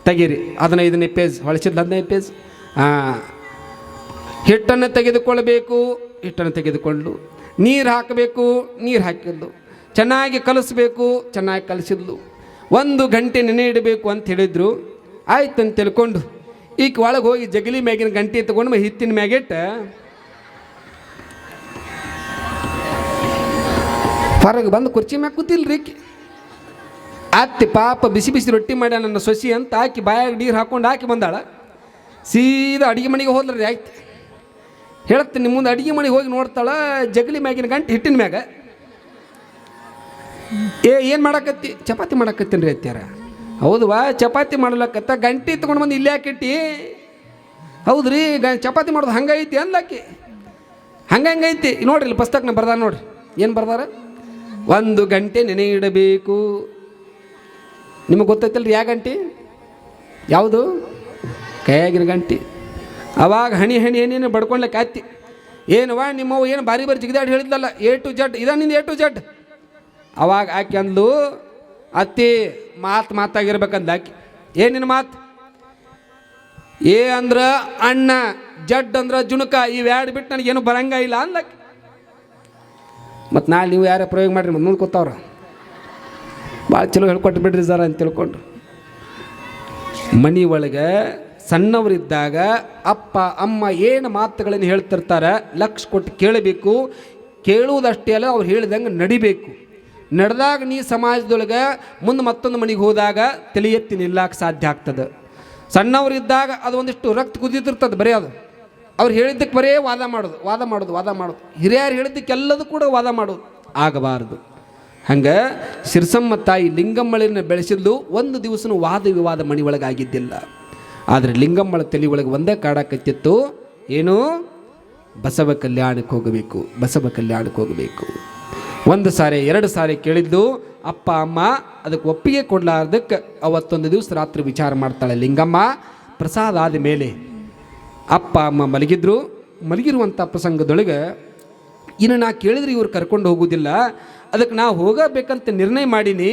ತೆಗೀರಿ. 15ನೇ ಪೇಜ್ ಹೊಳಿಸಿದ್ದು 15 ಪೇಜ್. ಹಿಟ್ಟನ್ನು ತೆಗೆದುಕೊಳ್ಬೇಕು, ಹಿಟ್ಟನ್ನು ತೆಗೆದುಕೊಂಡು ನೀರು ಹಾಕಬೇಕು, ನೀರು ಹಾಕಿದ್ಲು. ಚೆನ್ನಾಗಿ ಕಲಿಸ್ಬೇಕು, ಚೆನ್ನಾಗಿ ಕಲಿಸಿದ್ಲು. 1 ಗಂಟೆ ನೆನೆ ಇಡಬೇಕು ಅಂತ ಹೇಳಿದ್ರು. ಆಯ್ತು ಅಂತ ತಿಳ್ಕೊಂಡು ಈಗ ಒಳಗೆ ಹೋಗಿ ಜಗಲಿ ಮ್ಯಾಗಿನ ಗಂಟೆ ತೊಗೊಂಡು ಹಿತ್ತಿನ ಮ್ಯಾಗಿಟ್ಟು ಹೊರಗೆ ಬಂದು ಕುರ್ಚಿ ಮ್ಯಾಗ ಕೂತಿಲ್ರಿ. ಅತ್ತಿ ಪಾಪ ಬಿಸಿ ರೊಟ್ಟಿ ಮಾಡ್ಯ ನನ್ನ ಸೊಸಿ ಅಂತ ಹಾಕಿ ಬಾಯಾಗ ನೀರು ಹಾಕೊಂಡು ಹಾಕಿ ಬಂದಾಳ. ಸೀದಾ ಅಡುಗೆ ಮನೆಗೆ ಹೋದ್ರಿ. ಆಯ್ತು ಹೇಳ್ತೀನಿ, ನಿಮ್ಮ ಮುಂದೆ ಅಡುಗೆ ಮನೆಗೆ ಹೋಗಿ ನೋಡ್ತಾಳ, ಜಗಲಿ ಮ್ಯಾಗಿನ ಗಂಟೆ ಹಿಟ್ಟಿನ ಮ್ಯಾಗ. ಏನು ಮಾಡಾಕತ್ತಿ? ಚಪಾತಿ ಮಾಡಾಕತ್ತೀನಿ ರೀ ಅತ್ಯಾರ. ಹೌದವಾ, ಚಪಾತಿ ಮಾಡ್ಲಕತ್ತ, ಗಂಟೆ ತೊಗೊಂಡು ಬಂದು ಇಲ್ಲೇ ಹಾಕಿಟ್ಟಿ. ಹೌದ್ರಿ, ಚಪಾತಿ ಮಾಡೋದು ಹಂಗೈತಿ ಅನ್ಲಾಕಿ. ಹಂಗೈತಿ ನೋಡ್ರಿ, ಇಲ್ಲಿ ಪುಸ್ತಕನ ಬರ್ದಾರ ನೋಡ್ರಿ. ಏನು ಬರ್ದಾರ? 1 ಗಂಟೆ ನೆನೆ ಇಡಬೇಕು. ನಿಮಗೆ ಗೊತ್ತೈತಲ್ರಿ ಯಾವ ಗಂಟೆ ಯಾವುದು? ಕೈಯಾಗಿನ ಗಂಟೆ. ಅವಾಗ ಹಣಿ ಏನೇನು ಬಡ್ಕೊಳ್ಲಿಕ್ಕೆ ಆಯ್ತಿ. ಏನವಾ ನಿಮ್ಮವು ಏನು ಬಾರಿ ಜಿಗಿದಾಡಿ ಹೇಳಿದ್ಲಲ್ಲ, A to Z ಇದ ನಿಂದು A to Z. ಅವಾಗ ಆಕೆ ಅಂದ್ಲು, ಅತ್ತಿ ಮಾತಾಗಿರ್ಬೇಕಂದ ಆಕೆ. ಏನಿನ ಮಾತು? A ಅಂದ್ರೆ ಅಣ್ಣ, Z ಅಂದ್ರೆ ಜುಣುಕ, ಇವೆರಡು ಬಿಟ್ಟು ನನಗೇನು ಬರಂಗ ಇಲ್ಲ ಅಂದ್ಲಾಕೆ. ಮತ್ತು ನಾಳೆ ನೀವು ಯಾರ ಪ್ರಯೋಗ ಮಾಡಿರಿ, ಮುಂದೆ ಕೂತವ್ರ ಭಾಳ ಚಲೋ ಹೇಳ್ಕೊಟ್ಟು ಬಿಡ್ರಿ ಸರ್ ಅಂತ ತಿಳ್ಕೊಂಡು. ಮನೆ ಒಳಗೆ ಸಣ್ಣವರಿದ್ದಾಗ ಅಪ್ಪ ಅಮ್ಮ ಏನು ಮಾತುಗಳನ್ನು ಹೇಳ್ತಿರ್ತಾರೆ, ಲಕ್ಷ ಕೊಟ್ಟು ಕೇಳಬೇಕು. ಕೇಳುವುದಷ್ಟೇ ಅಲ್ಲ, ಅವ್ರು ಹೇಳಿದಂಗೆ ನಡಿಬೇಕು. ನಡೆದಾಗ ನೀ ಸಮಾಜದೊಳಗೆ ಮುಂದೆ ಮತ್ತೊಂದು ಮನೆಗೆ ಹೋದಾಗ ತಲೆ ಎತ್ತಿ ನಿಲ್ಲಕ್ಕೆ ಸಾಧ್ಯ ಆಗ್ತದೆ. ಸಣ್ಣವರಿದ್ದಾಗ ಅದು ಒಂದಿಷ್ಟು ರಕ್ತ ಕುದಿತಿರ್ತದೆ ಬರೀ ಅದು. ಅವ್ರು ಹೇಳಿದ್ದಕ್ಕೆ ಬರೇ ವಾದ ಮಾಡೋದು. ಹಿರಿಯರು ಹೇಳಿದ್ದಕ್ಕೆಲ್ಲದೂ ಕೂಡ ವಾದ ಮಾಡೋದು ಆಗಬಾರದು. ಹಂಗೆ ಸಿರ್ಸಮ್ಮ ತಾಯಿ ಲಿಂಗಮ್ಮಳನ್ನು ಬೆಳೆಸಿದ್ಲು. ಒಂದು ದಿವಸನೂ ವಾದ ವಿವಾದ ಮನೆ ಒಳಗೆ ಆಗಿದ್ದಿಲ್ಲ. ಆದರೆ ಲಿಂಗಮ್ಮಳ ತಲೆ ಒಳಗೆ ಒಂದೇ ಕಾಡಕತ್ತಿತ್ತು, ಏನು ಬಸವ ಕಲ್ಯಾಣಕ್ಕೆ ಹೋಗಬೇಕು, ಬಸವ ಕಲ್ಯಾಣಕ್ಕೆ ಹೋಗಬೇಕು. ಒಂದು ಸಾರಿ ಎರಡು ಸಾರಿ ಕೇಳಿದ್ದು ಅಪ್ಪ ಅಮ್ಮ ಅದಕ್ಕೆ ಒಪ್ಪಿಗೆ ಕೊಡಲಾರ್ದಕ್ಕೆ ಅವತ್ತೊಂದು ದಿವಸ ರಾತ್ರಿ ವಿಚಾರ ಮಾಡ್ತಾಳೆ ಲಿಂಗಮ್ಮ. ಪ್ರಸಾದ ಆದ ಮೇಲೆ ಅಪ್ಪ ಅಮ್ಮ ಮಲಗಿರುವಂಥ ಪ್ರಸಂಗದೊಳಗೆ ಇನ್ನು ನಾ ಕೇಳಿದ್ರೆ ಇವ್ರು ಕರ್ಕೊಂಡು ಹೋಗೋದಿಲ್ಲ, ಅದಕ್ಕೆ ನಾ ಹೋಗಬೇಕಂತ ನಿರ್ಣಯ ಮಾಡೀನಿ.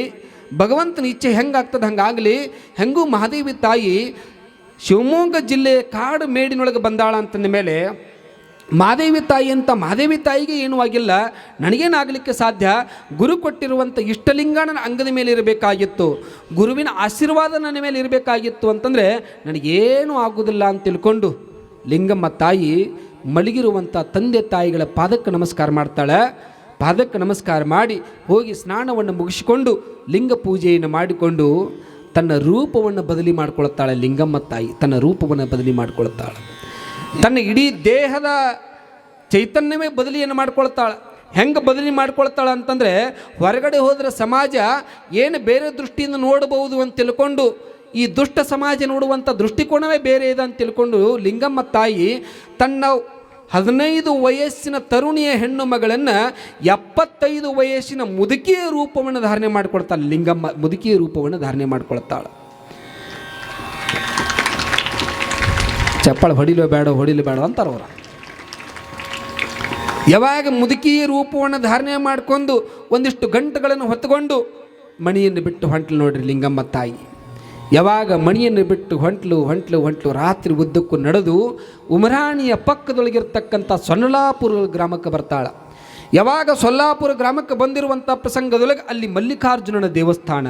ಭಗವಂತನ ಇಚ್ಛೆ ಹೆಂಗಾಗ್ತದೆ ಹಂಗಾಗಲಿ. ಹೆಂಗೂ ಮಹಾದೇವಿ ತಾಯಿ ಶಿವಮೊಗ್ಗ ಜಿಲ್ಲೆ ಕಾಡು ಮೇಡಿನೊಳಗೆ ಬಂದಾಳ ಅಂತಂದ ಮೇಲೆ ಮಹಾದೇವಿ ತಾಯಿಗೆ ಏನೂ ಆಗಿಲ್ಲ, ನನಗೇನಾಗಲಿಕ್ಕೆ ಸಾಧ್ಯ? ಗುರು ಕೊಟ್ಟಿರುವಂಥ ಇಷ್ಟಲಿಂಗ ನನ್ನ ಅಂಗದ ಮೇಲೆ ಇರಬೇಕಾಗಿತ್ತು, ಗುರುವಿನ ಆಶೀರ್ವಾದ ನನ್ನ ಮೇಲೆ ಇರಬೇಕಾಗಿತ್ತು ಅಂತಂದರೆ ನನಗೇನೂ ಆಗೋದಿಲ್ಲ ಅಂತ ತಿಳ್ಕೊಂಡು ಲಿಂಗಮ್ಮ ತಾಯಿ ಮಲಗಿರುವಂಥ ತಂದೆ ತಾಯಿಗಳ ಪಾದಕ್ಕೆ ನಮಸ್ಕಾರ ಮಾಡ್ತಾಳೆ. ಪಾದಕ್ಕೆ ನಮಸ್ಕಾರ ಮಾಡಿ ಹೋಗಿ ಸ್ನಾನವನ್ನು ಮುಗಿಸಿಕೊಂಡು ಲಿಂಗ ಪೂಜೆಯನ್ನು ಮಾಡಿಕೊಂಡು ತನ್ನ ರೂಪವನ್ನು ಬದಲಿ ಮಾಡಿಕೊಳ್ತಾಳೆ. ಲಿಂಗಮ್ಮ ತಾಯಿ ತನ್ನ ರೂಪವನ್ನು ಬದಲಿ ಮಾಡಿಕೊಳ್ತಾಳೆ. ತನ್ನ ಇಡೀ ದೇಹದ ಚೈತನ್ಯವೇ ಬದಲಿಯನ್ನು ಮಾಡ್ಕೊಳ್ತಾಳೆ. ಹೆಂಗೆ ಬದಲಿ ಮಾಡ್ಕೊಳ್ತಾಳೆ ಅಂತಂದರೆ ಹೊರಗಡೆ ಹೋದರೆ ಸಮಾಜ ಏನು ಬೇರೆ ದೃಷ್ಟಿಯಿಂದ ನೋಡಬಹುದು ಅಂತ ತಿಳ್ಕೊಂಡು, ಈ ದುಷ್ಟ ಸಮಾಜ ನೋಡುವಂಥ ದೃಷ್ಟಿಕೋನವೇ ಬೇರೆ ಇದೆ ಅಂತ ತಿಳ್ಕೊಂಡು ಲಿಂಗಮ್ಮ ತಾಯಿ ತನ್ನ 15 ವಯಸ್ಸಿನ ತರುಣಿಯ ಹೆಣ್ಣು ಮಗಳನ್ನು 75 ವಯಸ್ಸಿನ ಮುದುಕಿಯ ರೂಪವನ್ನು ಧಾರಣೆ ಮಾಡಿಕೊಳ್ತಾಳೆ. ಲಿಂಗಮ್ಮ ಮುದುಕಿಯ ರೂಪವನ್ನು ಧಾರಣೆ ಮಾಡಿಕೊಳ್ತಾಳೆ. ಚಪ್ಪಳ ಹೊಡಿಲೋ ಬೇಡ ಅಂತಾರವ್ರ. ಯಾವಾಗ ಮುದುಕಿಯ ರೂಪವನ್ನು ಧಾರಣೆ ಮಾಡಿಕೊಂಡು ಒಂದಿಷ್ಟು ಗಂಟೆಗಳನ್ನು ಹೊತ್ತುಕೊಂಡು ಮಣಿಯನ್ನು ಬಿಟ್ಟು ಹೊಂಟ್ಲು ನೋಡ್ರಿ ಲಿಂಗಮ್ಮ ತಾಯಿ. ಯಾವಾಗ ಮಣಿಯನ್ನು ಬಿಟ್ಟು ಹೊಂಟ್ಲು ರಾತ್ರಿ ಉದ್ದಕ್ಕೂ ನಡೆದು ಉಮರಾಣಿಯ ಪಕ್ಕದೊಳಗಿರ್ತಕ್ಕಂಥ ಸೊಲ್ಲಾಪುರ ಗ್ರಾಮಕ್ಕೆ ಬರ್ತಾಳೆ. ಯಾವಾಗ ಸೊಲ್ಲಾಪುರ ಗ್ರಾಮಕ್ಕೆ ಬಂದಿರುವಂಥ ಪ್ರಸಂಗದೊಳಗೆ ಅಲ್ಲಿ ಮಲ್ಲಿಕಾರ್ಜುನನ ದೇವಸ್ಥಾನ,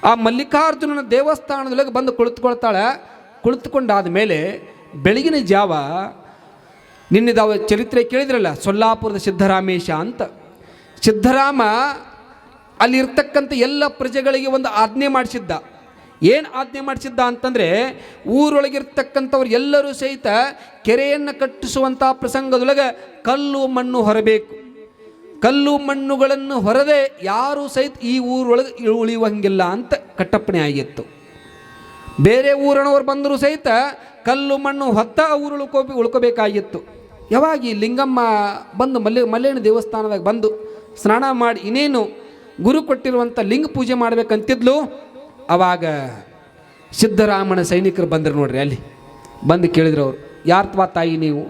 ಆ ಮಲ್ಲಿಕಾರ್ಜುನನ ದೇವಸ್ಥಾನದೊಳಗೆ ಬಂದು ಕುಳಿತುಕೊಳ್ತಾಳೆ. ಕುಳಿತುಕೊಂಡಾದ ಮೇಲೆ ಬೆಳಗಿನ ಜಾವ ನಿನ್ನೆದಾವ ಚರಿತ್ರೆ ಕೇಳಿದ್ರಲ್ಲ, ಸೊಲ್ಲಾಪುರದ ಸಿದ್ಧರಾಮೇಶ ಅಂತ. ಸಿದ್ಧರಾಮ ಅಲ್ಲಿರ್ತಕ್ಕಂಥ ಎಲ್ಲ ಪ್ರಜೆಗಳಿಗೆ ಒಂದು ಆಜ್ಞೆ ಮಾಡಿಸಿದ್ದ. ಏನು ಆಜ್ಞೆ ಮಾಡಿಸಿದ್ದ ಅಂತಂದರೆ, ಊರೊಳಗಿರ್ತಕ್ಕಂಥವ್ರು ಎಲ್ಲರೂ ಸಹಿತ ಕೆರೆಯನ್ನು ಕಟ್ಟಿಸುವಂಥ ಪ್ರಸಂಗದೊಳಗೆ ಕಲ್ಲು ಮಣ್ಣು ಹೊರಬೇಕು. ಕಲ್ಲು ಮಣ್ಣುಗಳನ್ನು ಹೊರದೆ ಯಾರೂ ಸಹಿತ ಈ ಊರೊಳಗೆ ಉಳಿಯುವಂಗಿಲ್ಲ ಅಂತ ಕಟ್ಟಪ್ಪಣೆ ಆಗಿತ್ತು. ಬೇರೆ ಊರಿನವ್ರು ಬಂದರೂ ಸಹಿತ ಕಲ್ಲು ಮಣ್ಣು ಹೊತ್ತ ಊರು ಉಳ್ಕೋಬೇಕಾಗಿತ್ತು. ಯಾವಾಗ ಈ ಲಿಂಗಮ್ಮ ಬಂದು ಮಲ್ಲೇನ ದೇವಸ್ಥಾನದಾಗ ಬಂದು ಸ್ನಾನ ಮಾಡಿ ಇನ್ನೇನು ಗುರು ಕೊಟ್ಟಿರುವಂಥ ಲಿಂಗ ಪೂಜೆ ಮಾಡಬೇಕಂತಿದ್ಲು. ಆವಾಗ ಸಿದ್ಧರಾಮನ ಸೈನಿಕರು ಬಂದರು ನೋಡ್ರಿ. ಅಲ್ಲಿ ಬಂದು ಕೇಳಿದ್ರು ಅವರು, ಯಾರ್ತವಾ ತಾಯಿ ನೀವು?